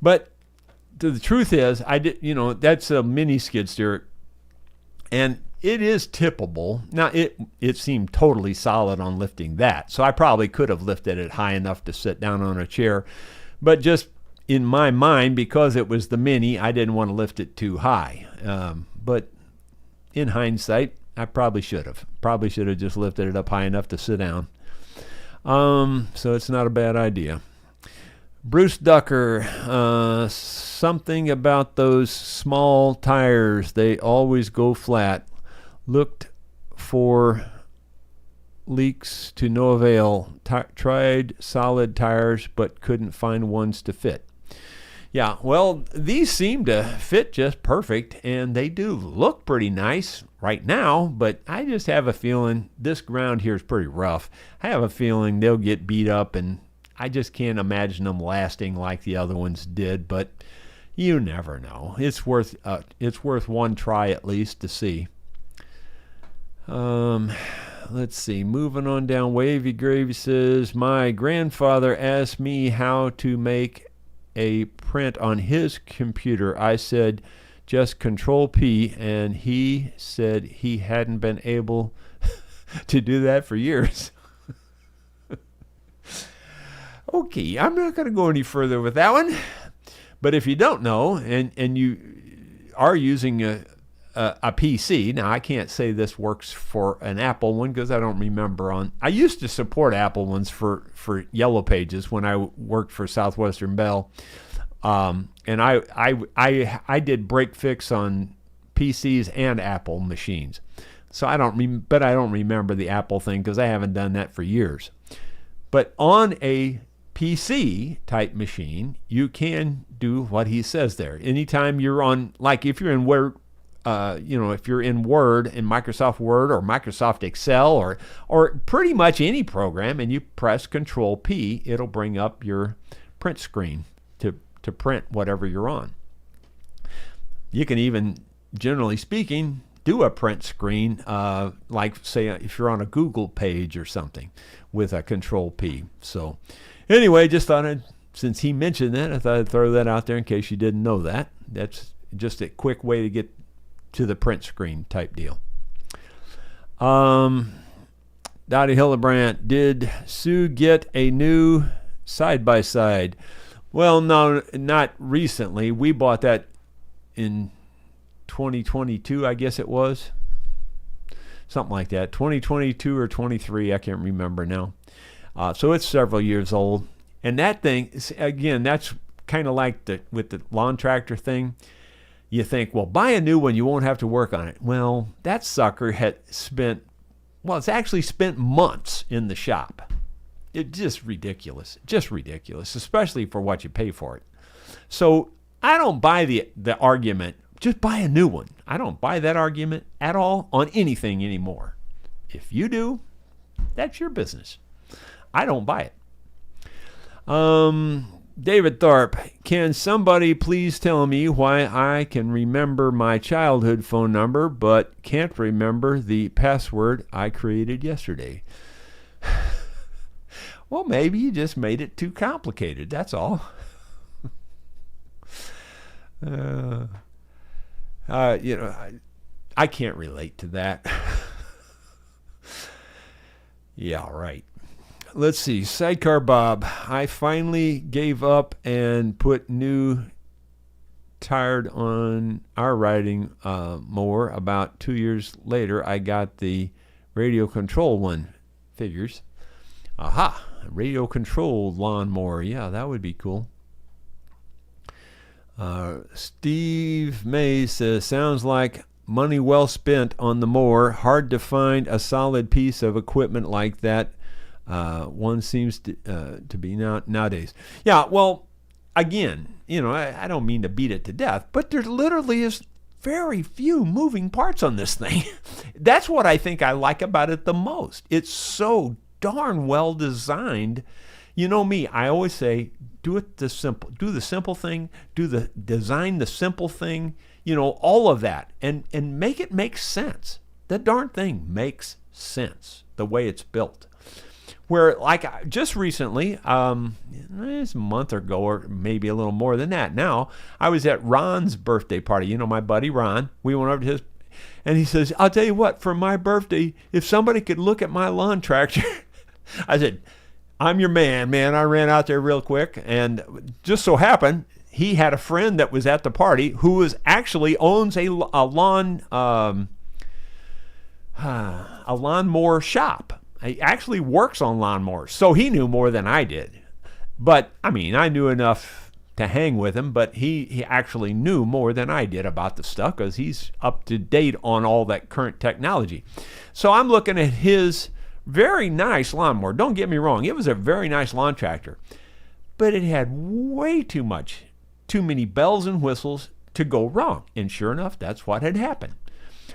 S1: But the truth is, I did, you know, that's a mini skid steer, and it is tippable. Now, it seemed totally solid on lifting that, so I probably could have lifted it high enough to sit down on a chair. But just in my mind, because it was the mini, I didn't want to lift it too high. But in hindsight, I probably should have. Probably should have just lifted it up high enough to sit down. So it's not a bad idea. Bruce Ducker, something about those small tires. They always go flat. Looked for leaks to no avail. Tried solid tires, but couldn't find ones to fit. Yeah, well, these seem to fit just perfect, and they do look pretty nice right now, but I just have a feeling this ground here is pretty rough. I have a feeling they'll get beat up, and I just can't imagine them lasting like the other ones did, but you never know. It's worth one try at least to see. Let's see. Moving on down. Wavy Gravy says, my grandfather asked me how to make a print on his computer. I said, just Control P, and he said he hadn't been able to do that for years. Okay, I'm not going to go any further with that one. But if you don't know, and you are using a PC, now I can't say this works for an Apple one because I don't remember I used to support Apple ones for Yellow Pages when I worked for Southwestern Bell. And I did break fix on PCs and Apple machines. So I don't remember the Apple thing because I haven't done that for years. But on a PC type machine, you can do what he says there. Anytime you're on, like if you're in Word, if you're in Word, in Microsoft Word or Microsoft Excel or pretty much any program, and you press Control P, it'll bring up your print screen to print whatever you're on. You can even, generally speaking, do a print screen, like say if you're on a Google page or something with a Control P. So anyway, just thought since he mentioned that, I thought I'd throw that out there in case you didn't know that. That's just a quick way to get to the print screen type deal. Dottie Hildebrandt, did Sue get a new side-by-side? Well, no, not recently. We bought that in 2022, I guess it was. Something like that. 2022 or 23, I can't remember now. So it's several years old. And that thing, again, that's kind of like with the lawn tractor thing. You think, well, buy a new one, you won't have to work on it. Well, that sucker it's actually spent months in the shop. It's just ridiculous, especially for what you pay for it. So I don't buy the argument, just buy a new one. I don't buy that argument at all on anything anymore. If you do, that's your business. I don't buy it. David Thorpe, can somebody please tell me why I can remember my childhood phone number but can't remember the password I created yesterday? Well, maybe you just made it too complicated, that's all. I can't relate to that. Yeah, right. Let's see. Sidecar Bob. I finally gave up and put new tired on our riding mower. About 2 years later, I got the radio control one. Figures. Aha. Radio controlled lawnmower. Yeah, that would be cool. Steve Mays says, sounds like money well spent on the mower. Hard to find a solid piece of equipment like that. One seems to be nowadays. Yeah, well, again, I don't mean to beat it to death, but there literally is very few moving parts on this thing. That's what I think I like about it the most. It's so darn well designed. You know me, I always say, do the simple thing, design the simple thing, all of that, and make it make sense. The darn thing makes sense the way it's built. Where, like, just recently, it's a month ago or maybe a little more than that now, I was at Ron's birthday party. My buddy Ron. We went over to his, and he says, I'll tell you what, for my birthday, if somebody could look at my lawn tractor, I said, I'm your man. I ran out there real quick, and just so happened, he had a friend that was at the party who owns a lawnmower shop. He actually works on lawnmowers, so he knew more than I did. But, I knew enough to hang with him, but he actually knew more than I did about the stuff because he's up to date on all that current technology. So I'm looking at his very nice lawnmower. Don't get me wrong, it was a very nice lawn tractor, but it had way too many bells and whistles to go wrong. And sure enough, that's what had happened.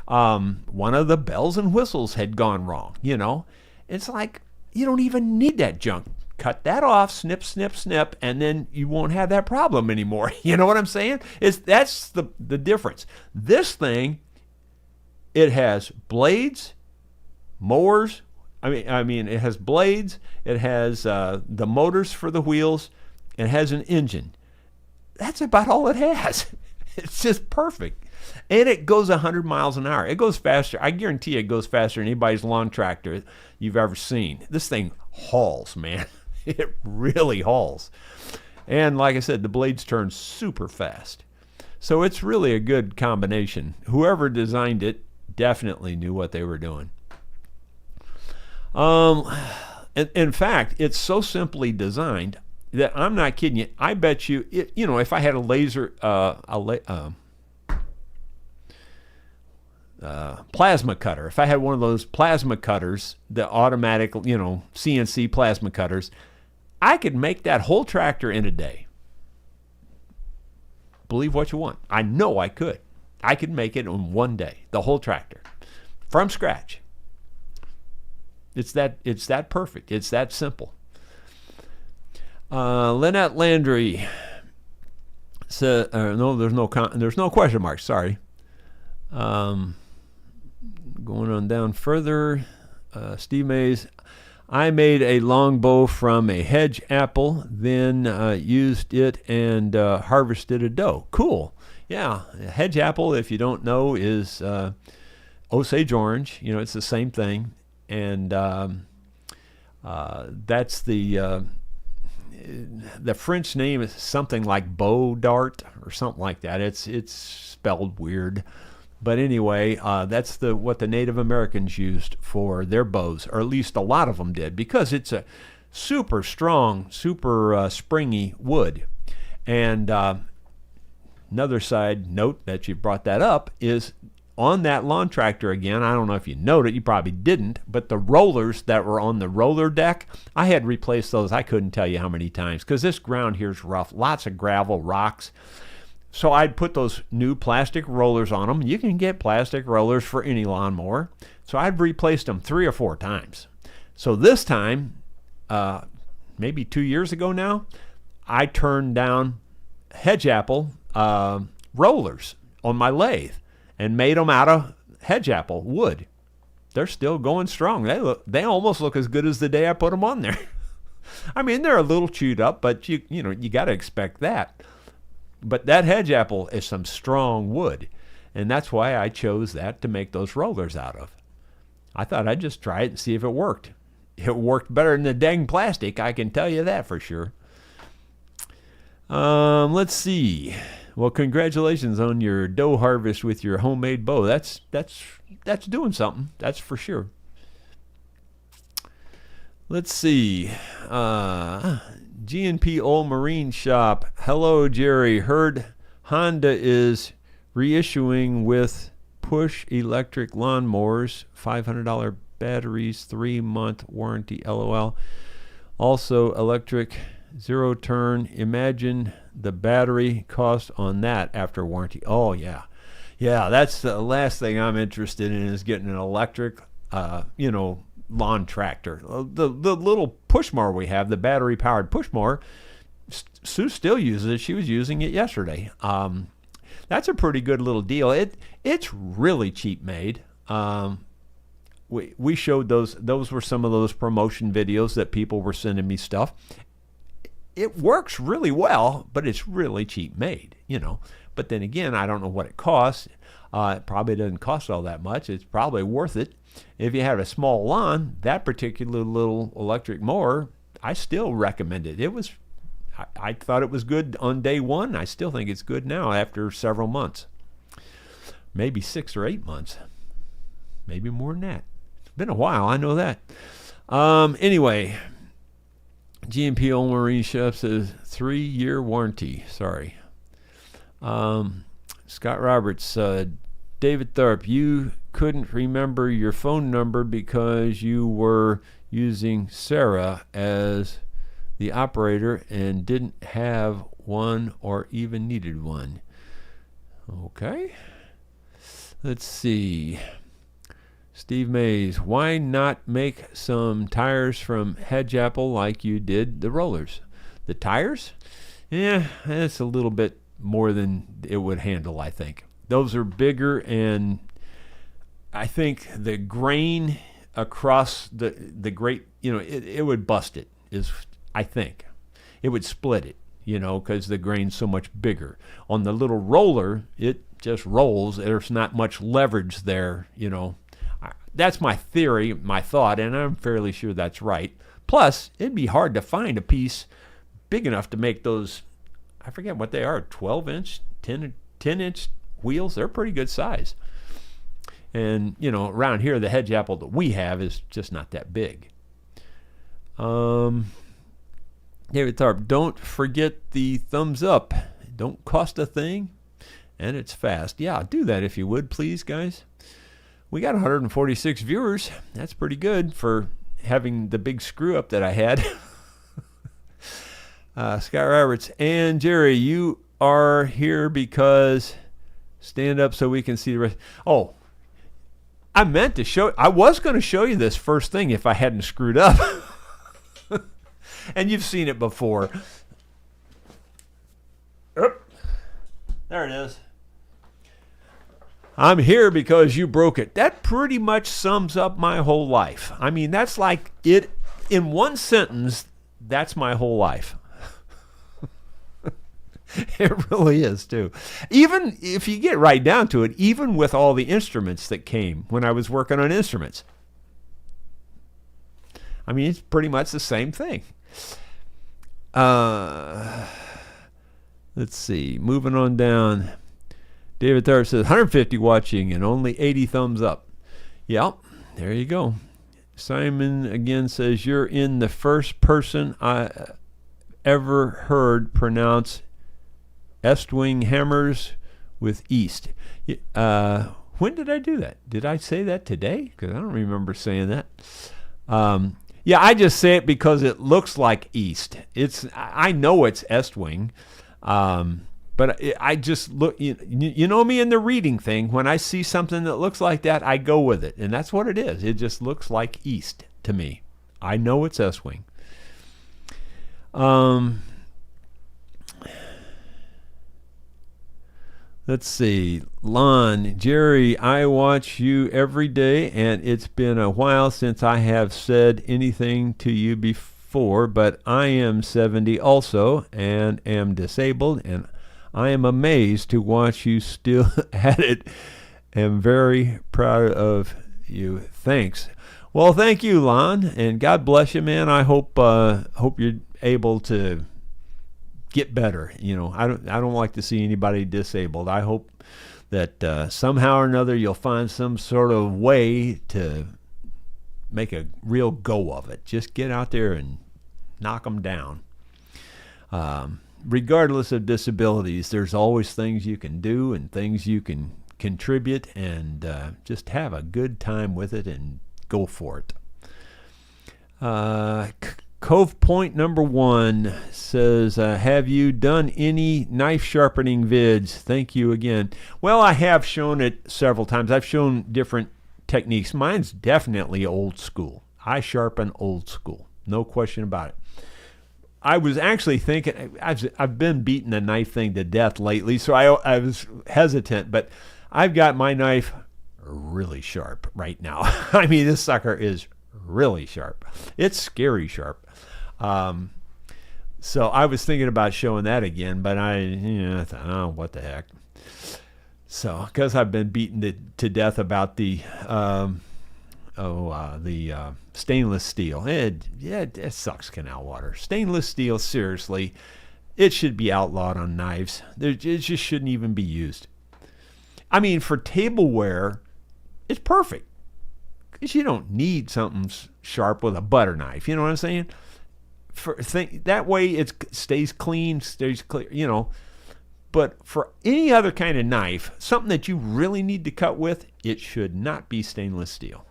S1: One of the bells and whistles had gone wrong, It's like, you don't even need that junk. Cut that off, snip, snip, snip, and then you won't have that problem anymore. You know what I'm saying? That's the difference. This thing, it has blades, mowers. It has blades. It has the motors for the wheels. It has an engine. That's about all it has. It's just perfect. And it goes 100 miles an hour. It goes faster. I guarantee it goes faster than anybody's lawn tractor you've ever seen. This thing hauls, man. It really hauls. And like I said, the blades turn super fast. So it's really a good combination. Whoever designed it definitely knew what they were doing. In fact, it's so simply designed that I'm not kidding you. I bet you, if I had a laser, plasma cutter, if I had one of those plasma cutters, the automatic, CNC plasma cutters, I could make that whole tractor in a day. Believe what you want. I know I could. I could make it in one day, the whole tractor, from scratch. It's that perfect. It's that simple. Lynette Landry said, no, there's no question mark. Sorry. Going on down further, Steve Mays, I made a longbow from a hedge apple, then used it and harvested a doe. Cool. Yeah, hedge apple, if you don't know, is Osage orange. You know, it's the same thing, and that's the French name is something like bow dart or something like that. It's spelled weird, but anyway, that's what the Native Americans used for their bows, or at least a lot of them did, because it's a super strong, super springy wood. And another side note that you brought that up is on that lawn tractor again. I don't know if you noted, you probably didn't, but the rollers that were on the roller deck, I had replaced those. I couldn't tell you how many times, because this ground here is rough, lots of gravel, rocks. So I'd put those new plastic rollers on them. You can get plastic rollers for any lawnmower. So I'd replaced them 3 or 4 times. So this time, maybe 2 years ago now, I turned down hedge apple rollers on my lathe and made them out of hedge apple wood. They're still going strong. They almost look as good as the day I put them on there. I mean, they're a little chewed up, but you got to expect that. But that hedge apple is some strong wood, and that's why I chose that to make those rollers out of. I thought I'd just try it and see if it worked. It worked better than the dang plastic, I can tell you that for sure. Let's see. Well, congratulations on your dough harvest with your homemade bow. That's doing something. That's for sure. Let's see. G&P Old Marine Shop. Hello, Jerry. Heard Honda is reissuing with push electric lawnmowers, $500 batteries, 3-month warranty, LOL. Also, electric zero turn. Imagine the battery cost on that after warranty. Oh, yeah. Yeah, that's the last thing I'm interested in, is getting an electric, lawn tractor. The little push mower we have, the battery powered push mower, Sue still uses it. She was using it yesterday. That's a pretty good little deal. It's really cheap made. We showed those were some of those promotion videos that people were sending me stuff. It works really well, but it's really cheap made, But then again, I don't know what it costs. It probably doesn't cost all that much. It's probably worth it. If you have a small lawn, that particular little electric mower, I still recommend it. I thought it was good on day one. I still think it's good now after several months. Maybe 6 or 8 months. Maybe more than that. It's been a while, I know that. Anyway, G&P Old Marine Chef says 3-year warranty. Sorry. Scott Roberts, David Tharp, you couldn't remember your phone number because you were using Sarah as the operator and didn't have one or even needed one. Okay. Let's see. Steve Mays, why not make some tires from hedge apple like you did the rollers? The tires? Yeah, that's a little bit more than it would handle, I think. Those are bigger, and I think the grain across the grate, it would bust it, I think. It would split it, because the grain's so much bigger. On the little roller, it just rolls. There's not much leverage there, That's my theory, my thought, and I'm fairly sure that's right. Plus, it'd be hard to find a piece big enough to make those, I forget what they are, 12-inch, 10-inch wheels. They're pretty good size. And, around here, the hedge apple that we have is just not that big. David Tharp, don't forget the thumbs up. Don't cost a thing, and it's fast. Yeah, do that if you would, please, guys. We got 146 viewers. That's pretty good for having the big screw up that I had. Scott Roberts, and Jerry, you are here because stand up so we can see the rest. Oh, I was going to show you this first thing if I hadn't screwed up. And you've seen it before. Oop. There it is. I'm here because you broke it. That pretty much sums up my whole life. I mean, that's like it in one sentence. That's my whole life. It really is too. Even if you get right down to it, even with all the instruments that came when I was working on instruments, I mean, it's pretty much the same thing. Let's see. Moving on down. David Tharp says 150 watching and only 80 thumbs up. Yep, there you go. Simon again says you're in the first person I ever heard pronounce Estwing hammers with east. When did I do that? Did I say that today? Because I don't remember saying that. Yeah, I just say it because it looks like east. I know it's Estwing, but I just look. You know me in the reading thing. When I see something that looks like that, I go with it, and that's what it is. It just looks like east to me. I know it's Estwing. Let's see. Lon, Jerry, I watch you every day, and it's been a while since I have said anything to you before, but I am 70 also and am disabled, and I am amazed to watch you still at it. Am very proud of you. Thanks. Well, thank you, Lon, and God bless you, man. I hope you're able to get better. I don't like to see anybody disabled. I hope that somehow or another you'll find some sort of way to make a real go of it. Just get out there and knock them down. Regardless of disabilities, there's always things you can do and things you can contribute, and just have a good time with it and go for it. Cove Point number 1 says, have you done any knife sharpening vids? Thank you again. Well, I have shown it several times. I've shown different techniques. Mine's definitely old school. I sharpen old school. No question about it. I was actually thinking, I've been beating the knife thing to death lately, so I was hesitant, but I've got my knife really sharp right now. I mean, this sucker is really sharp. It's scary sharp. So I was thinking about showing that again, but I thought, oh, what the heck. So, because I've been beaten to death about the stainless steel. It sucks, canal water. Stainless steel, seriously, it should be outlawed on knives. It just shouldn't even be used. I mean, for tableware, it's perfect. Because you don't need something sharp with a butter knife. You know what I'm saying? That way it stays clean, stays clear, But for any other kind of knife, something that you really need to cut with, it should not be stainless steel.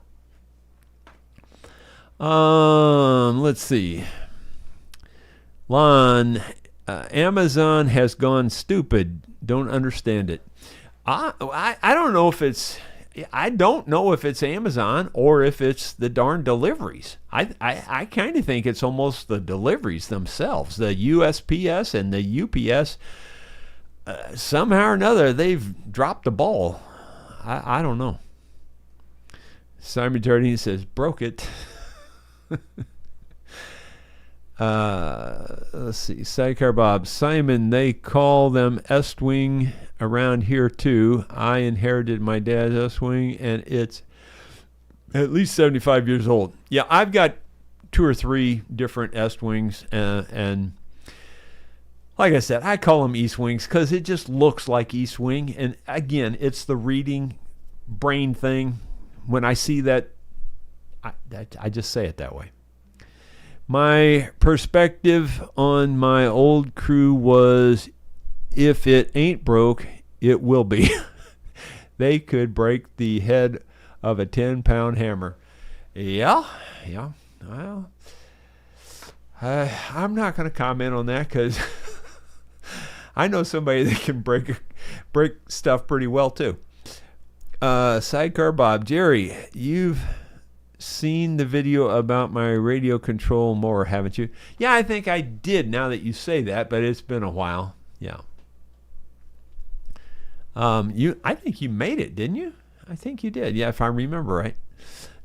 S1: Let's see. Lon, Amazon has gone stupid. Don't understand it. I don't know if it's... I don't know if it's Amazon or if it's the darn deliveries. I kind of think it's almost the deliveries themselves. The USPS and the UPS, somehow or another, they've dropped the ball. I don't know. Simon Jardine says, broke it. Let's see. Sidecar Bob. Simon, they call them Estwing around here too. I inherited my dad's Estwing, and it's at least 75 years old. Yeah, I've got 2 or 3 different Estwings, and like I said, I call them East Wings because it just looks like East Wing. And again, it's the reading brain thing. When I see that, I just say it that way. My perspective on my old crew was, if it ain't broke, it will be. They could break the head of a 10-pound hammer. Yeah. Well, I'm not going to comment on that because I know somebody that can break stuff pretty well too. Sidecar Bob. Jerry, you've seen the video about my radio control mower, haven't you? Yeah, I think I did now that you say that, but it's been a while. Yeah. I think you made it, didn't you? I think you did. Yeah, if I remember right.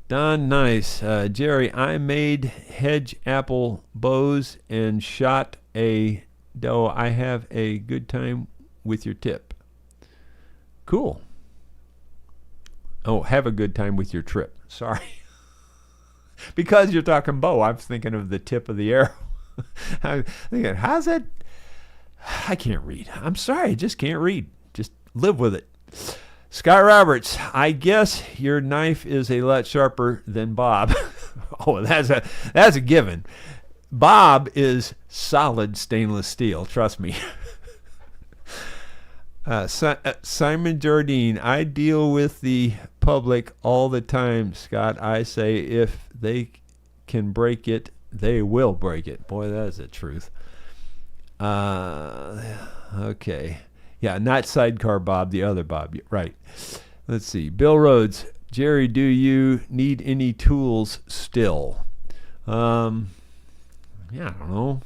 S1: Don Nice. Jerry, I made hedge apple bows and shot a Doe, I have a good time with your tip. Cool. Oh, have a good time with your trip. Sorry. Because you're talking bow, I'm thinking of the tip of the arrow. I'm thinking, how's that? I can't read. I'm sorry, I just can't read. Just live with it. Scott Roberts, I guess your knife is a lot sharper than Bob. Oh, that's a given. Bob is solid stainless steel, trust me. Simon Jardine, I deal with the public all the time, Scott. I say if they can break it, they will break it. Boy, that's the truth. Okay. Yeah, not Sidecar Bob, the other Bob. Right. Let's see. Bill Rhodes, Jerry, do you need any tools still? Yeah, I don't know.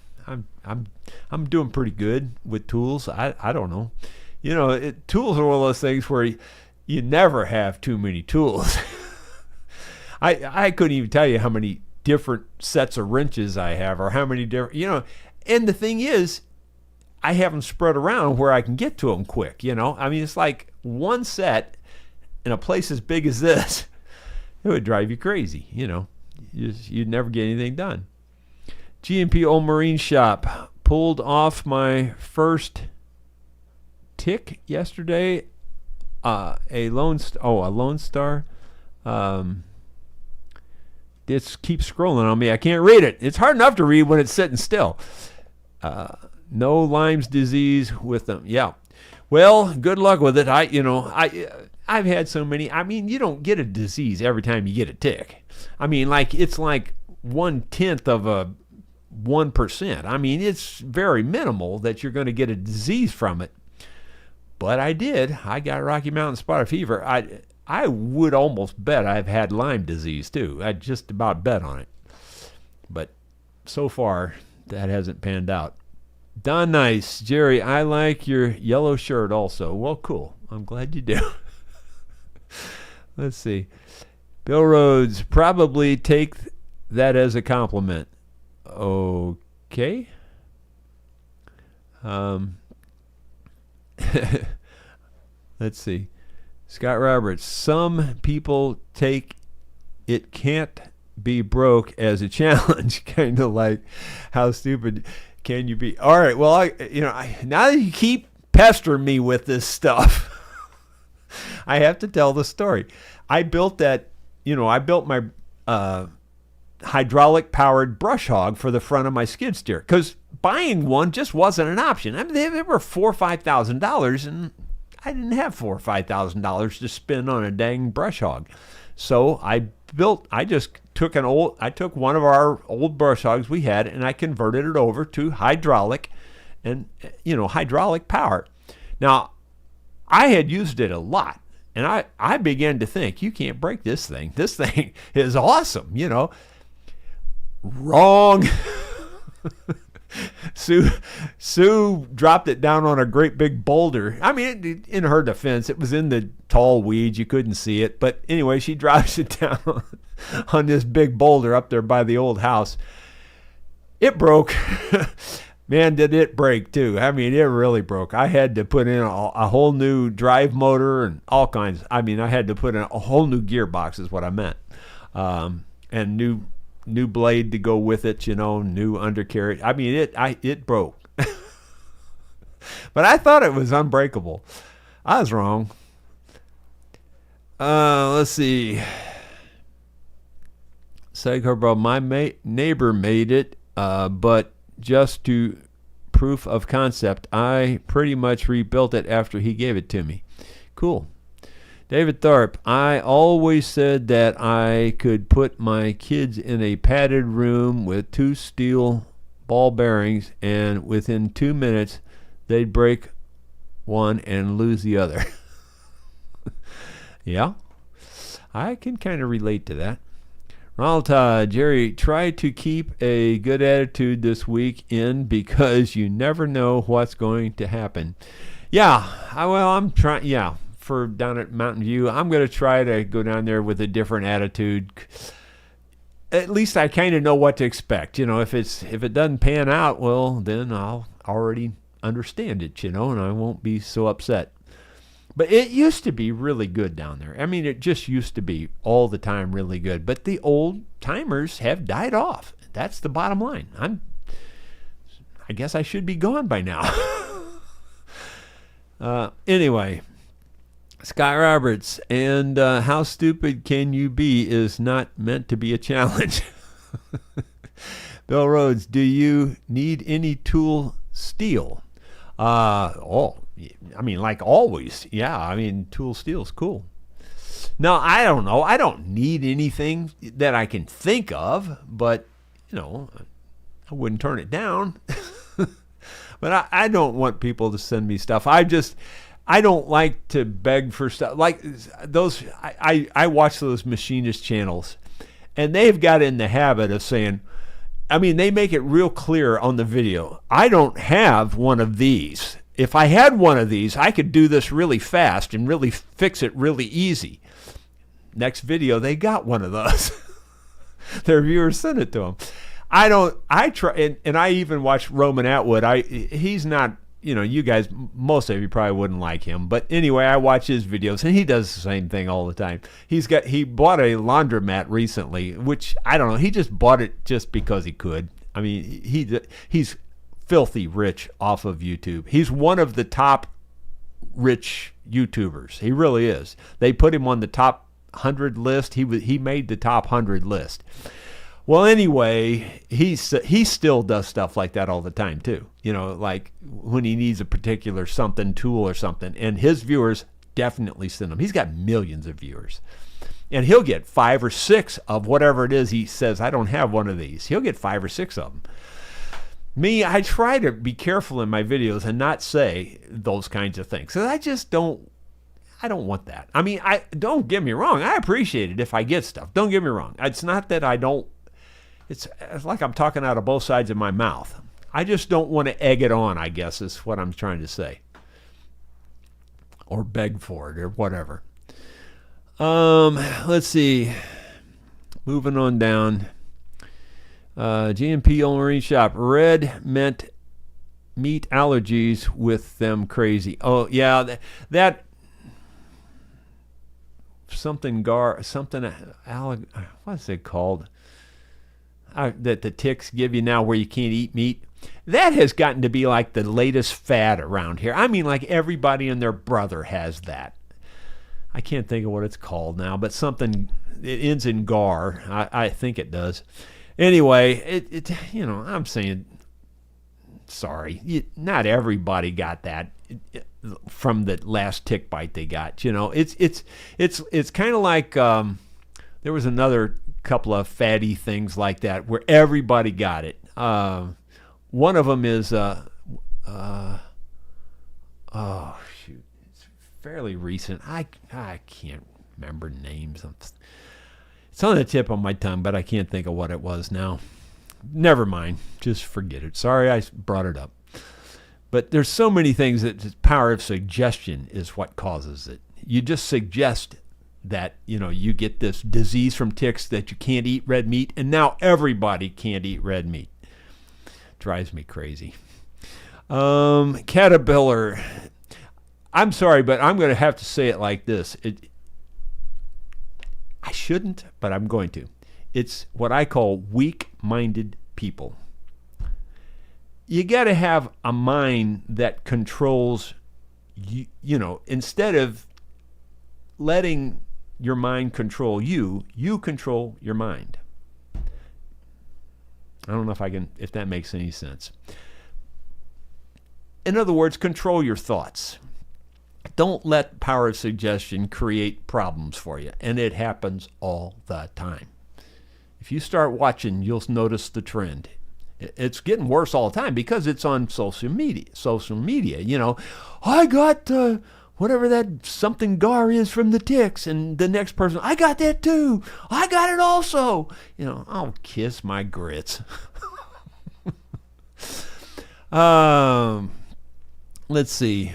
S1: I'm doing pretty good with tools. I don't know. You know, tools are one of those things where you never have too many tools. I couldn't even tell you how many different sets of wrenches I have, or how many different, you know. And the thing is, I have them spread around where I can get to them quick, you know. I mean, it's like one set in a place as big as this, it would drive you crazy, you know. You'd never get anything done. G&P Old Marine Shop pulled off my first tick yesterday. A Lone Star. It keeps scrolling on me. I can't read it. It's hard enough to read when it's sitting still. No Lyme's disease with them. Yeah. Well, good luck with it. I've had so many. I mean, you don't get a disease every time you get a tick. I mean, it's like 1/10 of a 1%. I mean, it's very minimal that you're going to get a disease from it. But I did. I got Rocky Mountain spotted fever. I would almost bet I've had Lyme disease too. I just about bet on it. But so far, that hasn't panned out. Don Nice, Jerry, I like your yellow shirt also. Well, cool. I'm glad you do. Let's see. Bill Rhodes, probably take that as a compliment. Okay. Let's see. Scott Roberts, some people take it can't be broke as a challenge, kind of like how stupid can you be? All right, well, now that you keep pestering me with this stuff, I have to tell the story. I built my hydraulic powered brush hog for the front of my skid steer, because buying one just wasn't an option. I mean, they were $4,000 or $5,000, and I didn't have $4,000 or $5,000 to spend on a dang brush hog. So I took one of our old brush hogs we had, and I converted it over to hydraulic power. Now, I had used it a lot, and I began to think, you can't break this thing. This thing is awesome, you know. Wrong. Sue dropped it down on a great big boulder. I mean, in her defense, it was in the tall weeds. You couldn't see it. But anyway, she drops it down on this big boulder up there by the old house. It broke. Man, did it break, too. I mean, it really broke. I had to put in a whole new drive motor and all kinds. I mean, I had to put in a whole new gearbox is what I meant. And new blade to go with it, new undercarriage. I mean, it broke. But I thought it was unbreakable. I was wrong. Let's see. Sidecar Bro, my neighbor made it, but just to proof of concept, I pretty much rebuilt it after he gave it to me. Cool. David Tharp, I always said that I could put my kids in a padded room with 2 steel ball bearings, and within 2 minutes, they'd break one and lose the other. Yeah, I can kind of relate to that. Ronald Todd, Jerry, try to keep a good attitude this weekend because you never know what's going to happen. Yeah, I'm trying, yeah. For down at Mountain View, I'm going to try to go down there with a different attitude. At least I kind of know what to expect. If it doesn't pan out, well, then I'll already understand it, and I won't be so upset. But it used to be really good down there. I mean, it just used to be all the time really good. But the old timers have died off. That's the bottom line. I guess I should be gone by now. Anyway, Scott Roberts, and how stupid can you be is not meant to be a challenge. Bill Rhodes, do you need any tool steel? I mean, like always. Yeah, I mean, tool steel's cool. No, I don't know. I don't need anything that I can think of, but, I wouldn't turn it down. But I don't want people to send me stuff. I don't like to beg for stuff. Like those, I watch those machinist channels, and they've got in the habit of saying, I mean, they make it real clear on the video, I don't have one of these. If I had one of these, I could do this really fast and really fix it really easy. Next video, they got one of those. Their viewers sent it to them. I try, and I even watch Roman Atwood. He's not, you guys, most of you probably wouldn't like him. But anyway, I watch his videos, and he does the same thing all the time. He bought a laundromat recently, which, I don't know, he just bought it just because he could. I mean, he's filthy rich off of YouTube. He's one of the top rich YouTubers. He really is. They put him on the top 100 list. He made the top 100 list. Well, anyway, he still does stuff like that all the time too. Like when he needs a particular something tool or something, and his viewers definitely send him. He's got millions of viewers, and he'll get 5 or 6 of whatever it is he says. I don't have one of these. He'll get 5 or 6 of them. Me, I try to be careful in my videos and not say those kinds of things. So I just don't want that. I mean, don't get me wrong. I appreciate it if I get stuff. Don't get me wrong. It's not that I don't. It's like I'm talking out of both sides of my mouth. I just don't want to egg it on, I guess, is what I'm trying to say. Or beg for it or whatever. Let's see. Moving on down. GMP Old Marine Shop. Red meant meat allergies with them crazy. Oh, yeah. That something, what's it called? That the ticks give you now where you can't eat meat. That has gotten to be like the latest fad around here. I mean, like everybody and their brother has that. I can't think of what it's called now, but something, it ends in gar. I think it does. Anyway, I'm saying, sorry, not everybody got that from the last tick bite they got. It's kind of like there was another couple of fatty things like that where everybody got it. One of them is oh shoot, it's fairly recent. I can't remember names. It's on the tip of my tongue, but I can't think of what it was now. Never mind. Just forget it. Sorry I brought it up. But there's so many things that the power of suggestion is what causes it. You just suggest that, you get this disease from ticks that you can't eat red meat, and now everybody can't eat red meat. Drives me crazy. Caterpillar. I'm sorry, but I'm going to have to say it like this. I shouldn't, but I'm going to. It's what I call weak-minded people. You got to have a mind that controls, instead of letting your mind control you, you control your mind. I don't know if that makes any sense. In other words, control your thoughts. Don't let power of suggestion create problems for you. And it happens all the time. If you start watching, you'll notice the trend. It's getting worse all the time because it's on social media. I got whatever that something gar is from the ticks, and the next person, I got that too. I got it also. I'll kiss my grits. Let's see.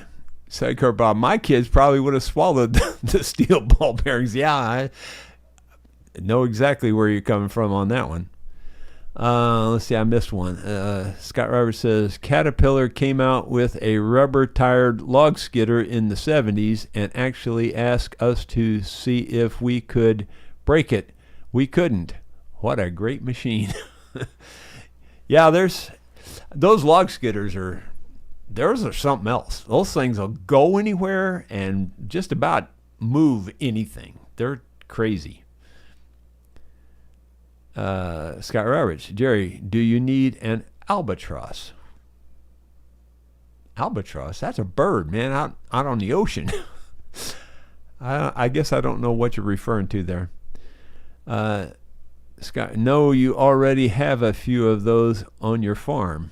S1: Sidecar Bob, my kids probably would have swallowed the steel ball bearings. Yeah, I know exactly where you're coming from on that one. Let's see, I missed one. Scott Roberts says Caterpillar came out with a rubber-tired log skidder in the 70s and actually asked us to see if we could break it. We couldn't. What a great machine. Yeah, those log skidders are something else. Those things will go anywhere and just about move anything. They're crazy. Scott Roberts, Jerry, do you need an albatross? Albatross? That's a bird, man, out on the ocean. I guess I don't know what you're referring to there. Scott, no, you already have a few of those on your farm.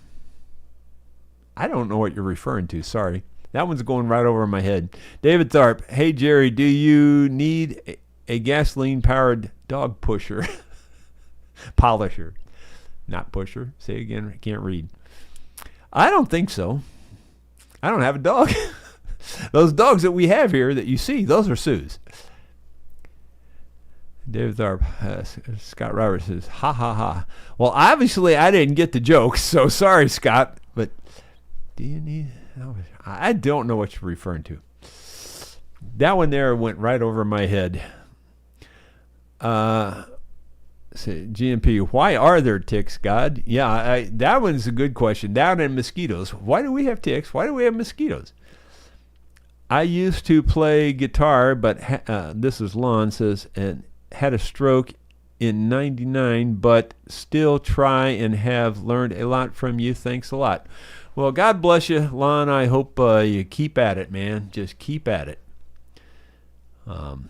S1: I don't know what you're referring to. Sorry. That one's going right over my head. David Tharp, hey, Jerry, do you need a gasoline-powered dog pusher? Polisher. Not pusher. Say again. I can't read. I don't think so. I don't have a dog. Those dogs that we have here that you see, those are Sue's. David Tharp, Scott Roberts says, ha, ha, ha. Well, obviously, I didn't get the joke, so sorry, Scott. But do you need... I don't know what you're referring to. That one there went right over my head. GMP, why are there ticks, God? Yeah, that one's a good question. Down in mosquitoes. Why do we have ticks? Why do we have mosquitoes? I used to play guitar, but this is Lon says, and had a stroke in 99, but still try and have learned a lot from you. Thanks a lot. Well, God bless you, Lon. I hope you keep at it, man. Just keep at it. And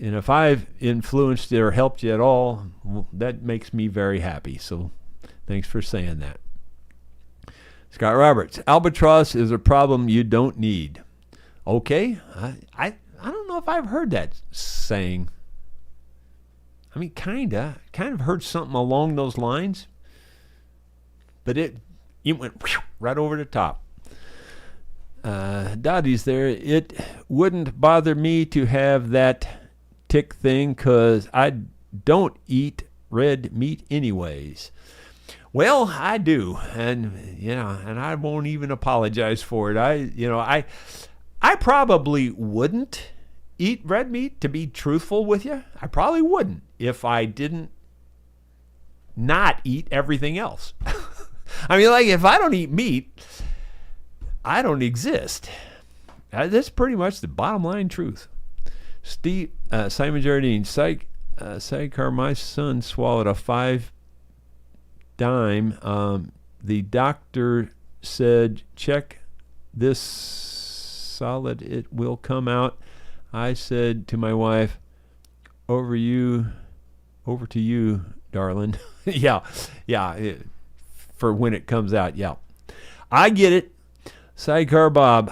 S1: if I've influenced or helped you at all, well, that makes me very happy. So thanks for saying that. Scott Roberts, albatross is a problem you don't need. Okay. I don't know if I've heard that saying. I mean, kind of heard something along those lines. But it went right over the top. Dottie's there. It wouldn't bother me to have that tick thing because I don't eat red meat anyways. Well, I do, and I won't even apologize for it. I probably wouldn't eat red meat, to be truthful with you. I probably wouldn't if I didn't not eat everything else. I mean, like, if I don't eat meat, I don't exist. That's pretty much the bottom line truth. Steve, Simon Jardine, sidecar, my son swallowed a 5-dime. The doctor said, check this solid, it will come out. I said to my wife, over to you, darling. yeah, for when it comes out, yeah. I get it. Sidecar Bob,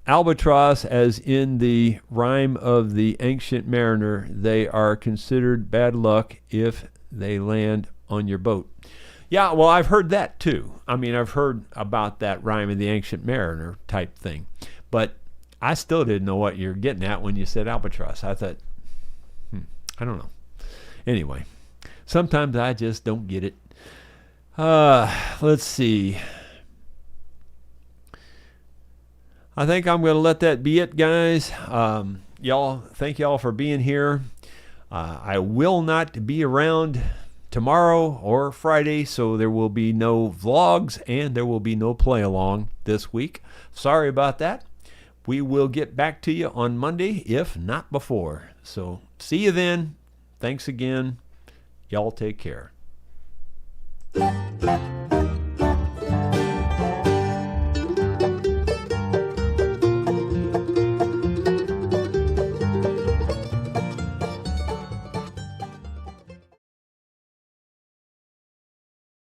S1: albatross, as in the rhyme of the Ancient Mariner, they are considered bad luck if they land on your boat. Yeah, well, I've heard that too. I mean, I've heard about that rhyme of the Ancient Mariner type thing. But I still didn't know what you're getting at when you said albatross. I thought, I don't know. Anyway, sometimes I just don't get it. Let's see. I think I'm going to let that be it, guys. Thank y'all for being here. I will not be around tomorrow or Friday, so there will be no vlogs and there will be no play along this week. Sorry about that. We will get back to you on Monday, if not before. So see you then. Thanks again. Y'all take care.